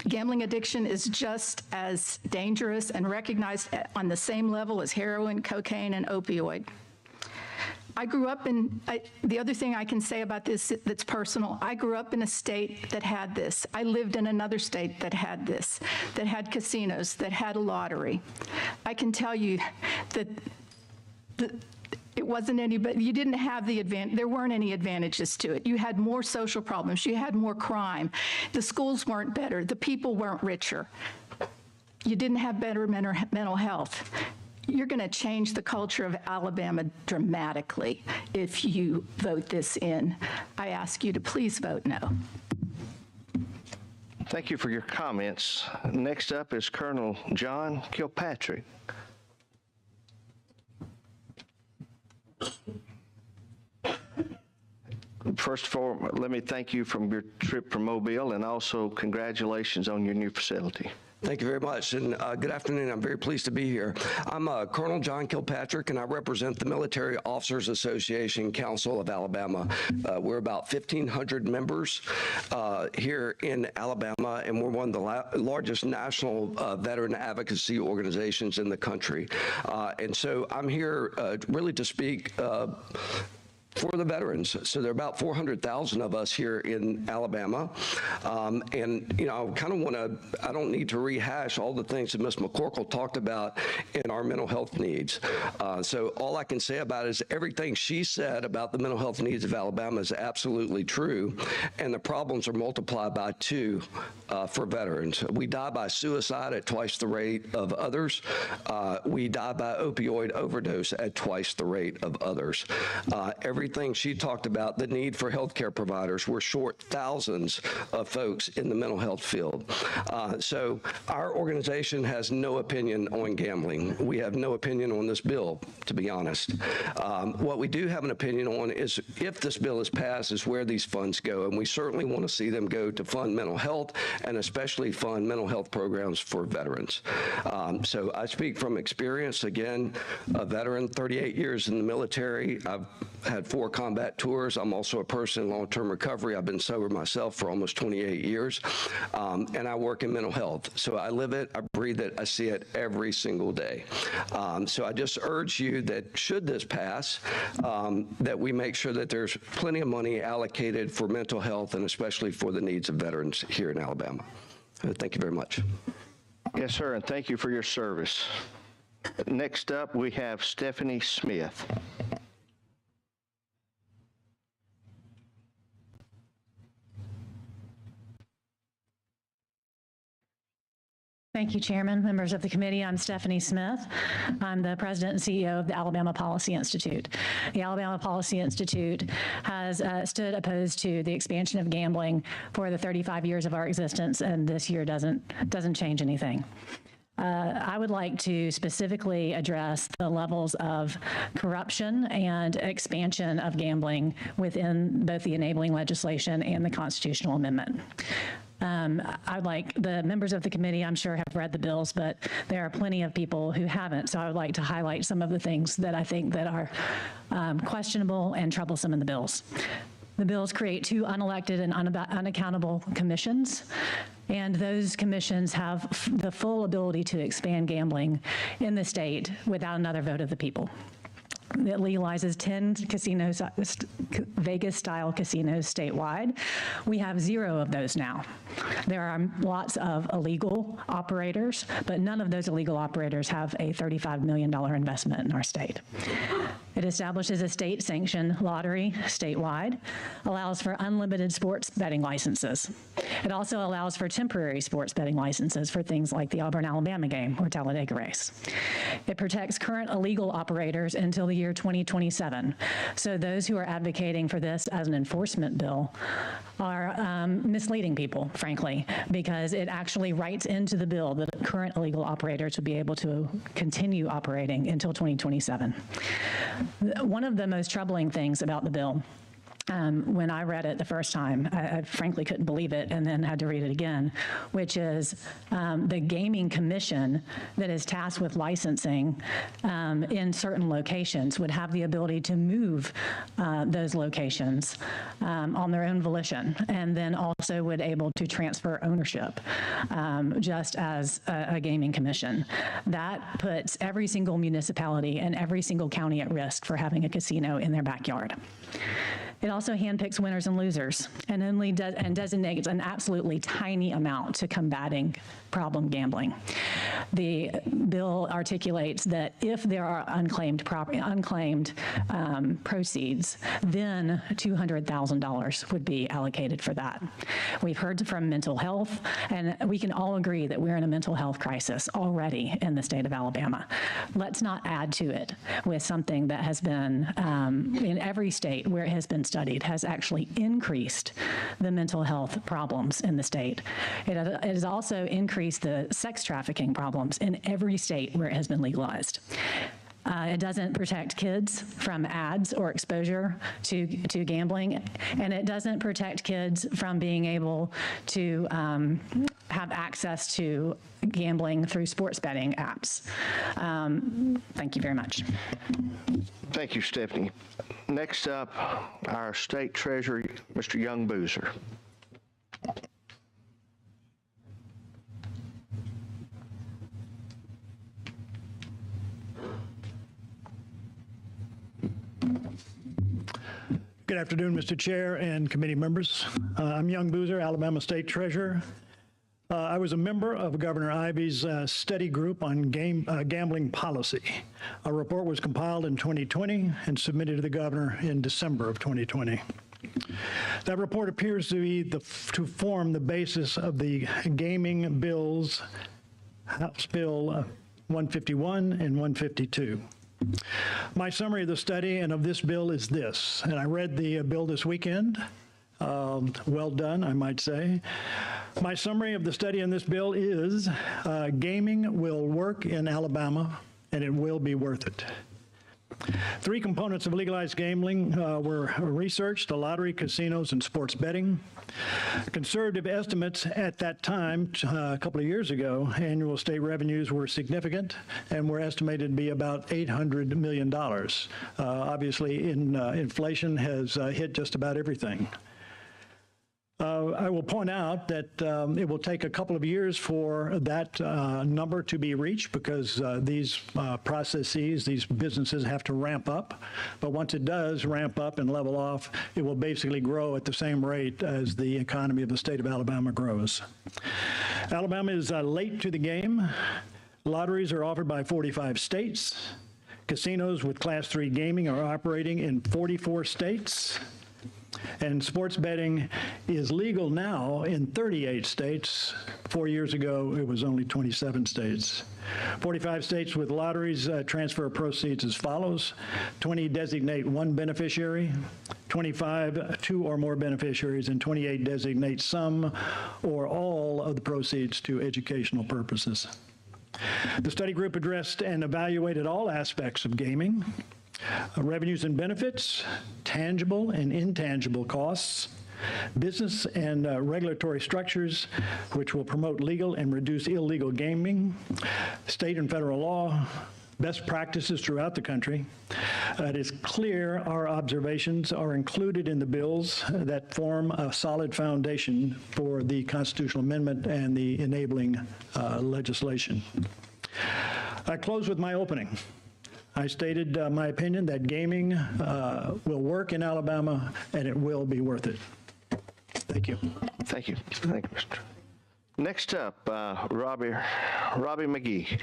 Gambling addiction is just as dangerous and recognized on the same level as heroin, cocaine, and opioid. I grew up the other thing I can say about this that's personal, I grew up in a state that had this. I lived in another state that had this, that had casinos, that had a lottery. I can tell you that it wasn't you didn't have there weren't any advantages to it. You had more social problems, you had more crime. The schools weren't better, the people weren't richer. You didn't have better mental health. You're going to change the culture of Alabama dramatically if you vote this in. I ask you to please vote no. Thank you for your comments. Next up is Colonel John Kilpatrick. First of all, let me thank you from your trip from Mobile, and also congratulations on your new facility. Thank you very much, and good afternoon. I'm very pleased to be here. I'm Colonel John Kilpatrick, and I represent the Military Officers Association Council of Alabama. We're about 1,500 members here in Alabama, and we're one of the largest national veteran advocacy organizations in the country. And so I'm here really to speak for the veterans. So there are about 400,000 of us here in Alabama. And, you know, I don't need to rehash all the things that Ms. McCorkle talked about in our mental health needs. So all I can say about it is everything she said about the mental health needs of Alabama is absolutely true. And the problems are multiplied by 2 for veterans. We die by suicide at twice the rate of others. We die by opioid overdose at twice the rate of others. Everything she talked about, the need for healthcare providers, we're short thousands of folks in the mental health field. So our organization has no opinion on gambling. We have no opinion on this bill, to be honest. What we do have an opinion on is if this bill is passed is where these funds go, and we certainly want to see them go to fund mental health and especially fund mental health programs for veterans. So I speak from experience, again, a veteran, 38 years in the military. I've had 4 combat tours. I'm also a person in long-term recovery. I've been sober myself for almost 28 years, and I work in mental health. So I live it, I breathe it, I see it every single day. So I just urge you that should this pass, that we make sure that there's plenty of money allocated for mental health and especially for the needs of veterans here in Alabama. Thank you very much. Yes, sir, and thank you for your service. Next up, we have Stephanie Smith. Thank you, Chairman, members of the committee. I'm Stephanie Smith. I'm the president and CEO of the Alabama Policy Institute. The Alabama Policy Institute has stood opposed to the expansion of gambling for the 35 years of our existence, and this year doesn't change anything. I would like to specifically address the levels of corruption and expansion of gambling within both the enabling legislation and the constitutional amendment. I'd like the members of the committee, I'm sure, have read the bills, but there are plenty of people who haven't. So I would like to highlight some of the things that I think that are questionable and troublesome in the bills. The bills create 2 unelected and unaccountable commissions, and those commissions have the full ability to expand gambling in the state without another vote of the people. that legalizes 10 casinos, Vegas-style casinos statewide. We have 0 of those now. There are lots of illegal operators, but none of those illegal operators have a $35 million investment in our state. It establishes a state-sanctioned lottery statewide, allows for unlimited sports betting licenses. It also allows for temporary sports betting licenses for things like the Auburn-Alabama game or Talladega race. It protects current illegal operators until the year 2027. So those who are advocating for this as an enforcement bill are misleading people, frankly, because it actually writes into the bill that current illegal operators would be able to continue operating until 2027. One of the most troubling things about the bill, when I read it the first time, I frankly couldn't believe it and then had to read it again, which is the Gaming Commission that is tasked with licensing in certain locations would have the ability to move those locations on their own volition, and then also would able to transfer ownership just as a gaming commission. That puts every single municipality and every single county at risk for having a casino in their backyard. It also handpicks winners and losers and only designates an absolutely tiny amount to combating problem gambling. The bill articulates that if there are unclaimed proceeds, then $200,000 would be allocated for that. We've heard from mental health, and we can all agree that we're in a mental health crisis already in the state of Alabama. Let's not add to it with something that has been in every state where it has been studied has actually increased the mental health problems in the state. It has also increased the sex trafficking problems in every state where it has been legalized. It doesn't protect kids from ads or exposure to gambling, and it doesn't protect kids from being able to have access to gambling through sports betting apps. Thank you very much. Thank you, Stephanie. Next up, our State Treasurer, Mr. Young Boozer. Good afternoon, Mr. Chair and committee members. I'm Young Boozer, Alabama State Treasurer. I was a member of Governor Ivey's study group on gambling policy. A report was compiled in 2020 and submitted to the governor in December of 2020. That report appears to form the basis of the gaming bills, House Bill 151 and 152. My summary of the study and of this bill is this, and I read the bill this weekend. Well done, I might say. My summary of the study in this bill is gaming will work in Alabama, and it will be worth it. 3 components of legalized gambling were researched: the lottery, casinos, and sports betting. Conservative estimates at that time, a couple of years ago, annual state revenues were significant and were estimated to be about $800 million. Obviously, inflation has hit just about everything. I will point out that it will take a couple of years for that number to be reached because these processes, these businesses have to ramp up. But once it does ramp up and level off, it will basically grow at the same rate as the economy of the state of Alabama grows. Alabama is late to the game. Lotteries are offered by 45 states. Casinos with Class 3 gaming are operating in 44 states. And sports betting is legal now in 38 states. 4 years ago, it was only 27 states. 45 states with lotteries transfer proceeds as follows. 20 designate one beneficiary, 25 2 or more beneficiaries, and 28 designate some or all of the proceeds to educational purposes. The study group addressed and evaluated all aspects of gaming. Revenues and benefits, tangible and intangible costs, business and regulatory structures which will promote legal and reduce illegal gaming, state and federal law, best practices throughout the country. It is clear our observations are included in the bills that form a solid foundation for the constitutional amendment and the enabling legislation. I close with my opening. I stated my opinion that gaming will work in Alabama, and it will be worth it. Thank you. Thank you. Thank you, Mr. Next up, Robbie McGee.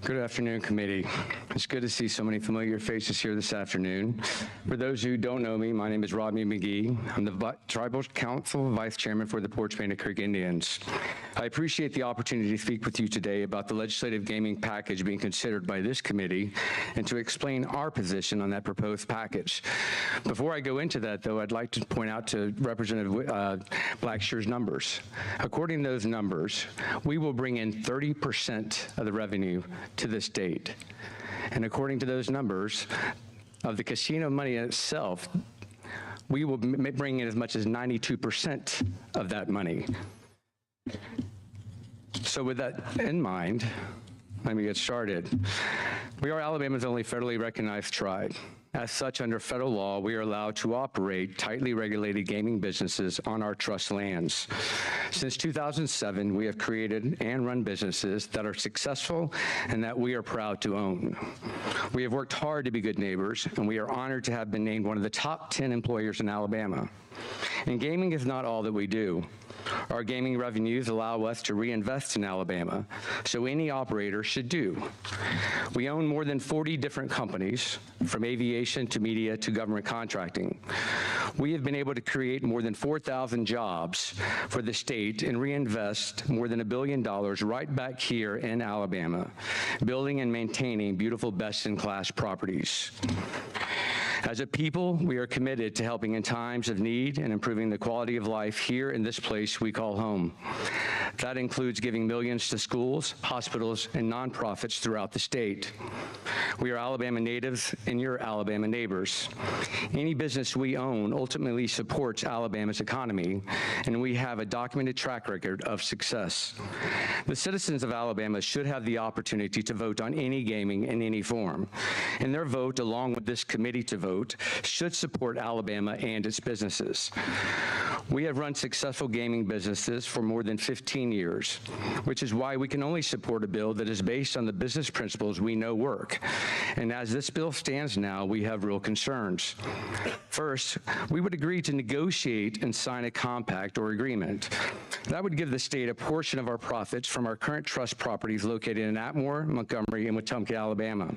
Good afternoon, committee. It's good to see so many familiar faces here this afternoon. For those who don't know me, my name is Rodney McGee. I'm the Tribal Council Vice Chairman for the Porch Painted Creek Indians. I appreciate the opportunity to speak with you today about the legislative gaming package being considered by this committee and to explain our position on that proposed package. Before I go into that, though, I'd like to point out to Representative Blackshear's numbers. According to those numbers, we will bring in 30% of the revenue to the state. And according to those numbers, of the casino money itself, we will bring in as much as 92% of that money. So with that in mind, let me get started. We are Alabama's only federally recognized tribe. As such, under federal law, we are allowed to operate tightly regulated gaming businesses on our trust lands. Since 2007, we have created and run businesses that are successful and that we are proud to own. We have worked hard to be good neighbors, and we are honored to have been named one of the top 10 employers in Alabama. And gaming is not all that we do. Our gaming revenues allow us to reinvest in Alabama, so any operator should do. We own more than 40 different companies, from aviation to media to government contracting. We have been able to create more than 4,000 jobs for the state and reinvest more than $1 billion right back here in Alabama, building and maintaining beautiful best-in-class properties. As a people, we are committed to helping in times of need and improving the quality of life here in this place we call home. That includes giving millions to schools, hospitals, and nonprofits throughout the state. We are Alabama natives and you're Alabama neighbors. Any business we own ultimately supports Alabama's economy, and we have a documented track record of success. The citizens of Alabama should have the opportunity to vote on any gaming in any form, and their vote, along with this committee to vote, should support Alabama and its businesses. We have run successful gaming businesses for more than 15 years, which is why we can only support a bill that is based on the business principles we know work. And as this bill stands now, we have real concerns. First, we would agree to negotiate and sign a compact or agreement. That would give the state a portion of our profits from our current trust properties located in Atmore, Montgomery, and Wetumpka, Alabama.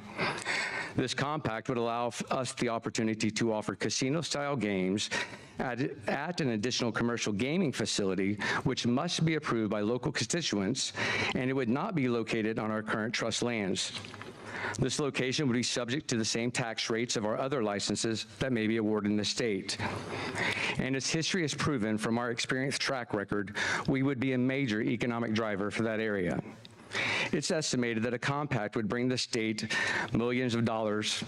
This compact would allow us the opportunity to offer casino-style games at an additional commercial gaming facility, which must be approved by local constituents, and it would not be located on our current trust lands. This location would be subject to the same tax rates of our other licenses that may be awarded in the state. And as history has proven from our experienced track record, we would be a major economic driver for that area. It's estimated that a compact would bring the state millions of dollars,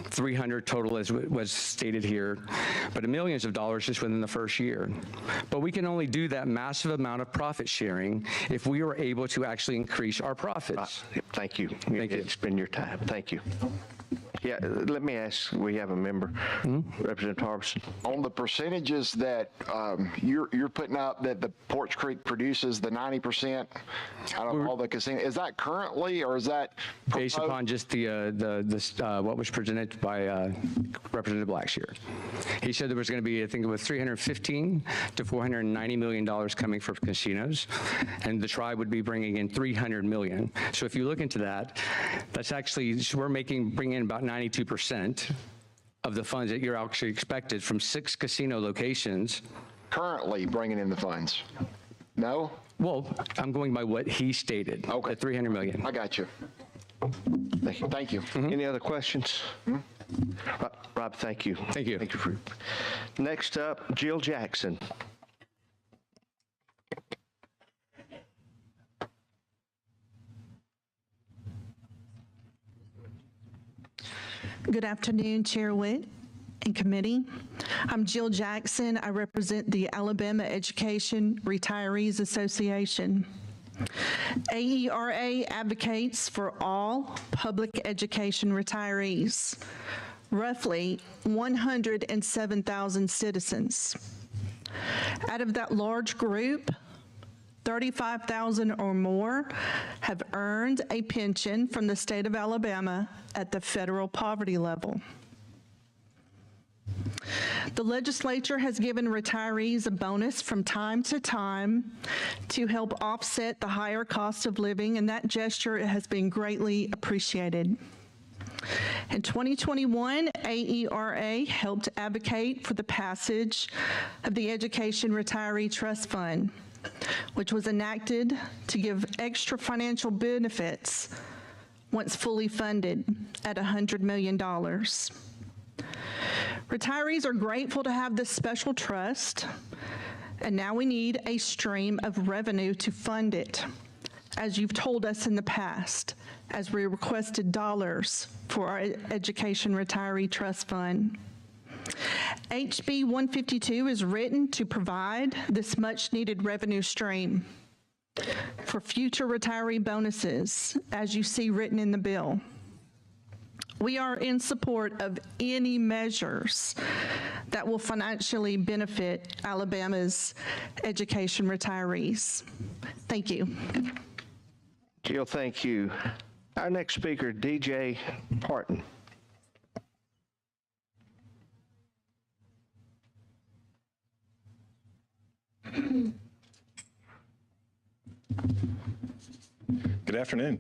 300 total as was stated here, but millions of dollars just within the first year. But we can only do that massive amount of profit sharing if we are able to actually increase our profits. Thank you. Thank you. It's been your time. Thank you. Yeah, let me ask, we have a member, Representative Harbison. On the percentages that you're putting up that the Porch Creek produces, the 90% out of all the casino, is that currently, or is that based upon just the what was presented by Representative Blackshear? He said there was going to be, I think it was $315 to $490 million coming from casinos, and the tribe would be bringing in $300 million. So if you look into that, that's actually, we're bringing in about 92% of the funds that you're actually expected from 6 casino locations. Currently bringing in the funds? No? Well, I'm going by what he stated. Okay. At $300 million. I got you. Thank you. Any other questions? Rob, thank you. Thank you. Thank you. Next up, Jill Jackson. Good afternoon, Chair Witt and committee. I'm Jill Jackson. I represent the Alabama Education Retirees Association. AERA advocates for all public education retirees, roughly 107,000 citizens. Out of that large group, 35,000 or more have earned a pension from the state of Alabama at the federal poverty level. The legislature has given retirees a bonus from time to time to help offset the higher cost of living, and that gesture has been greatly appreciated. In 2021, AERA helped advocate for the passage of the Education Retiree Trust Fund, which was enacted to give extra financial benefits once fully funded at $100 million. Retirees are grateful to have this special trust, and now we need a stream of revenue to fund it, as you've told us in the past, as we requested dollars for our Education Retiree Trust Fund. HB 152 is written to provide this much-needed revenue stream for future retiree bonuses, as you see written in the bill. We are in support of any measures that will financially benefit Alabama's education retirees. Thank you. Jill, thank you. Our next speaker, DJ Parton. Good afternoon.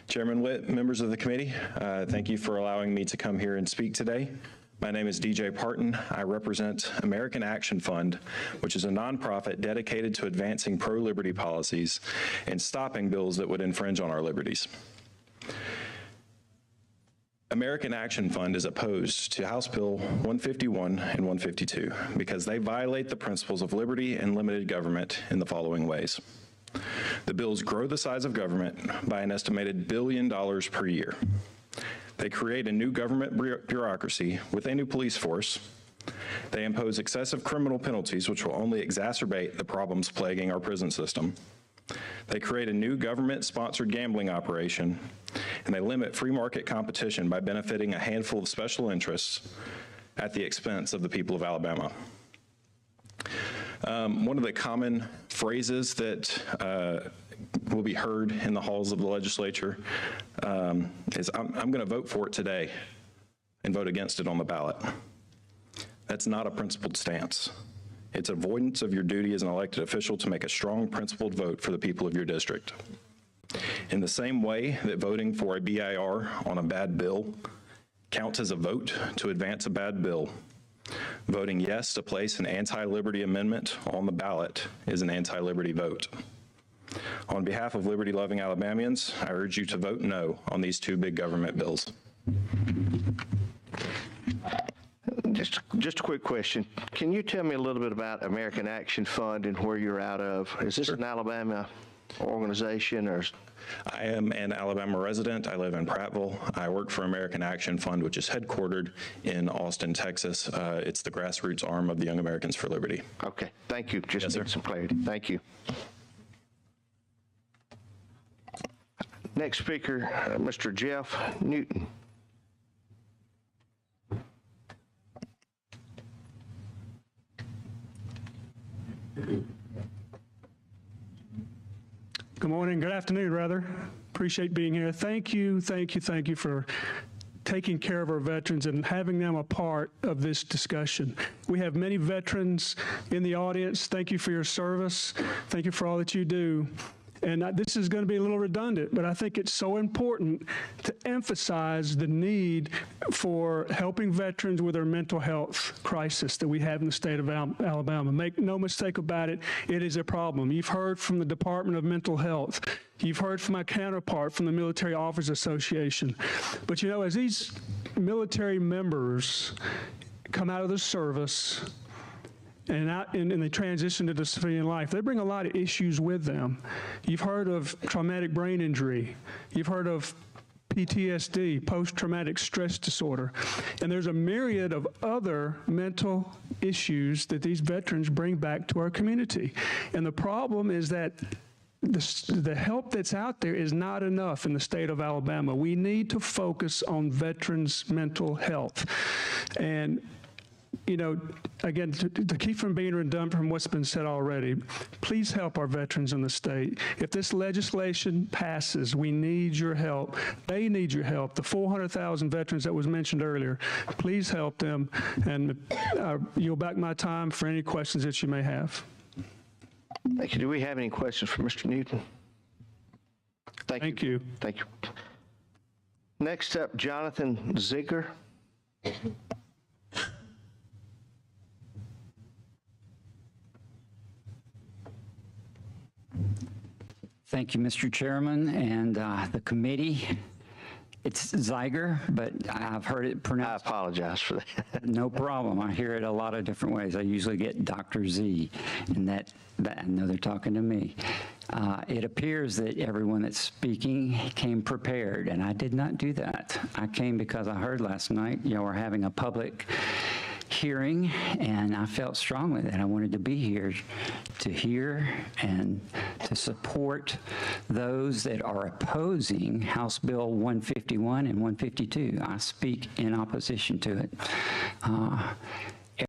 Chairman Witt, members of the committee, thank you for allowing me to come here and speak today. My name is DJ Parton. I represent American Action Fund, which is a nonprofit dedicated to advancing pro-liberty policies and stopping bills that would infringe on our liberties. American Action Fund is opposed to House Bill 151 and 152 because they violate the principles of liberty and limited government in the following ways. The bills grow the size of government by an estimated $1 billion per year. They create a new government bureaucracy with a new police force. They impose excessive criminal penalties, which will only exacerbate the problems plaguing our prison system. They create a new government-sponsored gambling operation, and they limit free market competition by benefiting a handful of special interests at the expense of the people of Alabama. One of the common phrases that will be heard in the halls of the legislature is, I'm going to vote for it today and vote against it on the ballot. That's not a principled stance. It's avoidance of your duty as an elected official to make a strong principled vote for the people of your district. In the same way that voting for a BIR on a bad bill counts as a vote to advance a bad bill, voting yes to place an anti-liberty amendment on the ballot is an anti-liberty vote. On behalf of liberty-loving Alabamians, I urge you to vote no on these two big government bills. Just a quick question. Can you tell me a little bit about American Action Fund and where you're out of? Is this an Alabama organization or? I am an Alabama resident. I live in Prattville. I work for American Action Fund, which is headquartered in Austin, Texas. It's the grassroots arm of the Young Americans for Liberty. Okay, thank you. Just need some clarity. Thank you. Next speaker, Mr. Jeff Newton. Good morning, good afternoon, rather. Appreciate being here. Thank you for taking care of our veterans and having them a part of this discussion. We have many veterans in the audience. Thank you for your service. Thank you for all that you do. And this is going to be a little redundant, but I think it's so important to emphasize the need for helping veterans with their mental health crisis that we have in the state of Alabama. Make no mistake about it, it is a problem. You've heard from the Department of Mental Health. You've heard from my counterpart from the Military Officers Association. But you know, as these military members come out of the service, and they transition to the civilian life, they bring a lot of issues with them. You've heard of traumatic brain injury. You've heard of PTSD, post-traumatic stress disorder. And there's a myriad of other mental issues that these veterans bring back to our community. And the problem is that the help that's out there is not enough in the state of Alabama. We need to focus on veterans' mental health. And you know, again, to keep from being redundant from what's been said already, please help our veterans in the state. If this legislation passes, we need your help. They need your help. The 400,000 veterans that was mentioned earlier, please help them. And you'll back my time for any questions that you may have. Thank you. Do we have any questions for Mr. Newton? Thank you. Thank you. Next up, Jonathan Ziegler. Thank you, Mr. Chairman, and the committee. It's Zeiger, but I've heard it pronounced. I apologize for that. No problem. I hear it a lot of different ways. I usually get Dr. Z, and that I know they're talking to me. It appears that everyone that's speaking came prepared, and I did not do that. I came because I heard last night y'all were having a public hearing, and I felt strongly that I wanted to be here to hear and to support those that are opposing House Bill 151 and 152. I speak in opposition to it.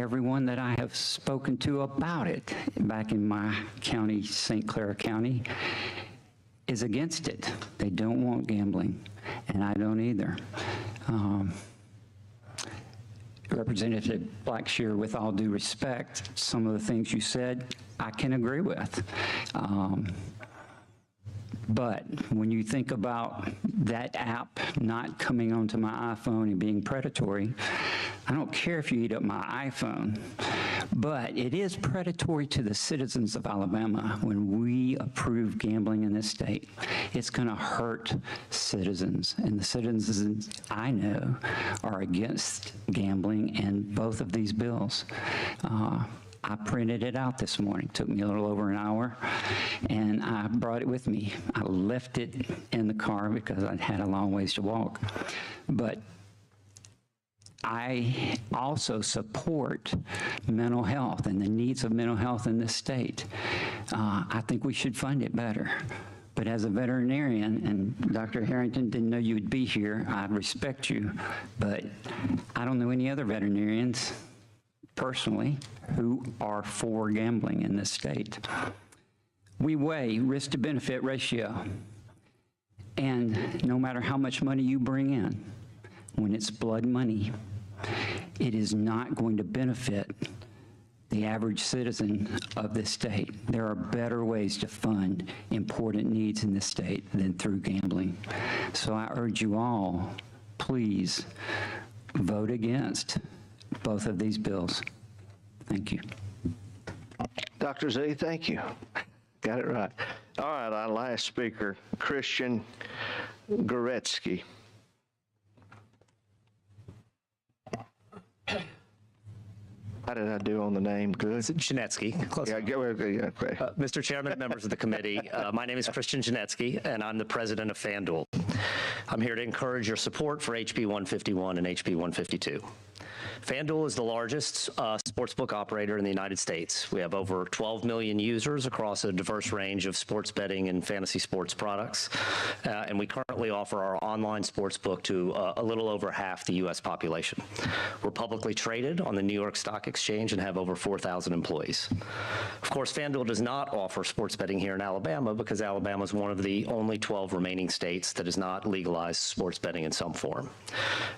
Everyone that I have spoken to about it back in my county, St. Clair County, is against it. They don't want gambling, and I don't either. Representative Blackshear, with all due respect, some of the things you said, I can agree with. But when you think about that app not coming onto my iPhone and being predatory, I don't care if you eat up my iPhone, but it is predatory to the citizens of Alabama when we approve gambling in this state. It's going to hurt citizens, and the citizens I know are against gambling and both of these bills. I printed it out this morning. Took me a little over an hour, and I brought it with me. I left it in the car because I had a long ways to walk. But I also support mental health and the needs of mental health in this state. I think we should fund it better. But as a veterinarian, and Dr. Harrington, didn't know you would be here, I respect you, but I don't know any other veterinarians personally who are for gambling in this state. We weigh risk to benefit ratio, and no matter how much money you bring in, when it's blood money, it is not going to benefit the average citizen of this state. There are better ways to fund important needs in this state than through gambling. So I urge you all, please vote against both of these bills. Thank you. Dr. Z, thank you. Got it right. All right, our last speaker, Christian Goretsky. How did I do on the name? Good? Janetsky. Close. Yeah, okay. Mr. Chairman, members of the committee, my name is Christian Janetsky, and I'm the president of FanDuel. I'm here to encourage your support for HB 151 and HB 152. FanDuel is the largest sportsbook operator in the United States. We have over 12 million users across a diverse range of sports betting and fantasy sports products, and we currently offer our online sportsbook to a little over half the U.S. population. We're publicly traded on the New York Stock Exchange and have over 4,000 employees. Of course, FanDuel does not offer sports betting here in Alabama because Alabama is one of the only 12 remaining states that has not legalized sports betting in some form.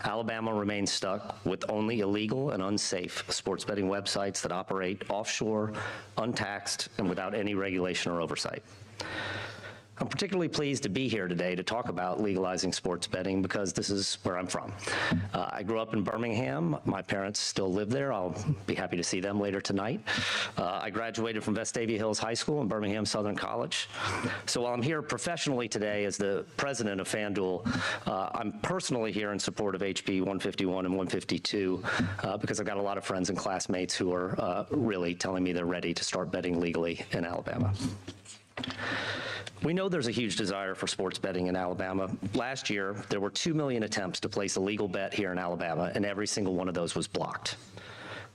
Alabama remains stuck with only illegal and unsafe sports betting websites that operate offshore, untaxed, and without any regulation or oversight. I'm particularly pleased to be here today to talk about legalizing sports betting because this is where I'm from. I grew up in Birmingham. My parents still live there. I'll be happy to see them later tonight. I graduated from Vestavia Hills High School and Birmingham Southern College. So while I'm here professionally today as the president of FanDuel, I'm personally here in support of HB 151 and 152 because I've got a lot of friends and classmates who are really telling me they're ready to start betting legally in Alabama. We know there's a huge desire for sports betting in Alabama. Last year, there were 2 million attempts to place a legal bet here in Alabama, and every single one of those was blocked.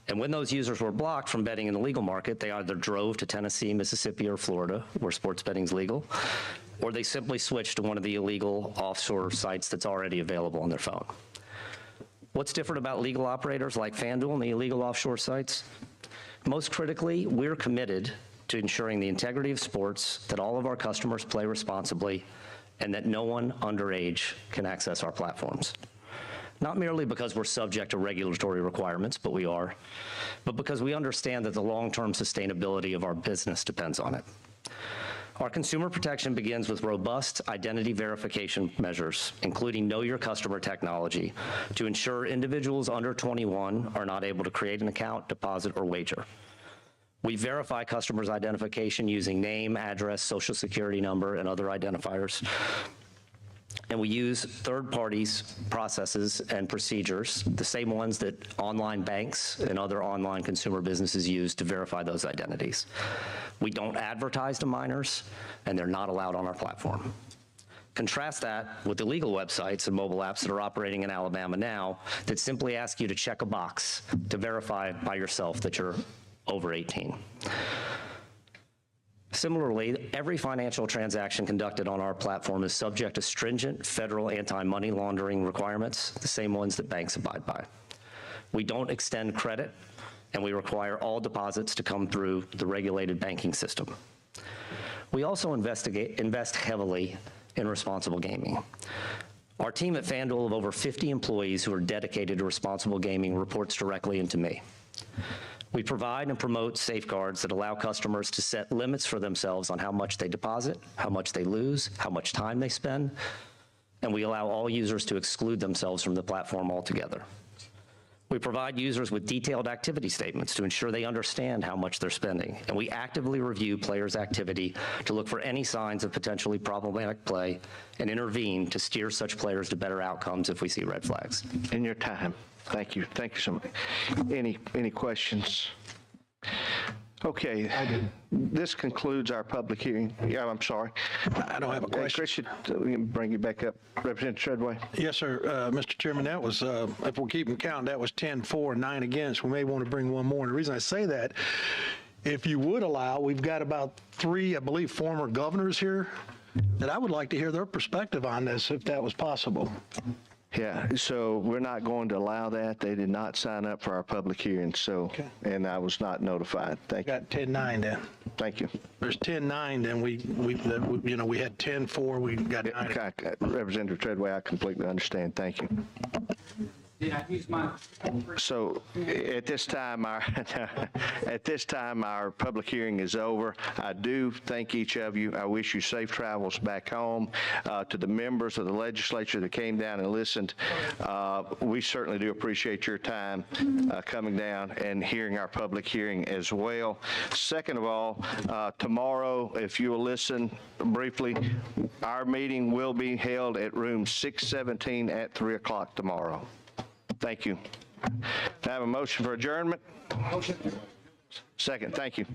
And when those users were blocked from betting in the legal market, they either drove to Tennessee, Mississippi, or Florida, where sports betting is legal, or they simply switched to one of the illegal offshore sites that's already available on their phone. What's different about legal operators like FanDuel and the illegal offshore sites? Most critically, we're committed to ensuring the integrity of sports, that all of our customers play responsibly, and that no one underage can access our platforms. Not merely because we're subject to regulatory requirements, but we are, but because we understand that the long-term sustainability of our business depends on it. Our consumer protection begins with robust identity verification measures, including Know Your Customer technology, to ensure individuals under 21 are not able to create an account, deposit, or wager. We verify customers' identification using name, address, social security number, and other identifiers. And we use third parties' processes and procedures, the same ones that online banks and other online consumer businesses use to verify those identities. We don't advertise to minors, and they're not allowed on our platform. Contrast that with the legal websites and mobile apps that are operating in Alabama now that simply ask you to check a box to verify by yourself that you're over 18. Similarly, every financial transaction conducted on our platform is subject to stringent federal anti-money laundering requirements, the same ones that banks abide by. We don't extend credit, and we require all deposits to come through the regulated banking system. We also invest heavily in responsible gaming. Our team at FanDuel of over 50 employees who are dedicated to responsible gaming reports directly into me. We provide and promote safeguards that allow customers to set limits for themselves on how much they deposit, how much they lose, how much time they spend, and we allow all users to exclude themselves from the platform altogether. We provide users with detailed activity statements to ensure they understand how much they're spending, and we actively review players' activity to look for any signs of potentially problematic play and intervene to steer such players to better outcomes if we see red flags. In your time. Thank you. Thank you so much. Any questions? Okay. This concludes our public hearing. Yeah, I'm sorry. I don't have a question. Christian, we can bring you back up. Representative Treadway. Yes, sir. Mr. Chairman, that was, if we're keeping count, that was 10 for, 9 against. We may want to bring one more. And the reason I say that, if you would allow, we've got about 3, I believe, former governors here that I would like to hear their perspective on this, if that was possible. Yeah, so we're not going to allow that. They did not sign up for our public hearing, so, and I was not notified. Thank you. Got 10-9 then. Thank you. There's 10-9, then we had 10-4, we got 9. Okay, Representative Treadway, I completely understand. Thank you. Did I use my? So at this time, our public hearing is over. I do thank each of you. I wish you safe travels back home. To the members of the legislature that came down and listened, we certainly do appreciate your time coming down and hearing our public hearing as well. Second of all, tomorrow, if you will listen briefly, our meeting will be held at room 617 at 3 o'clock tomorrow. Thank you. I have a motion for adjournment. Motion. Second. Thank you.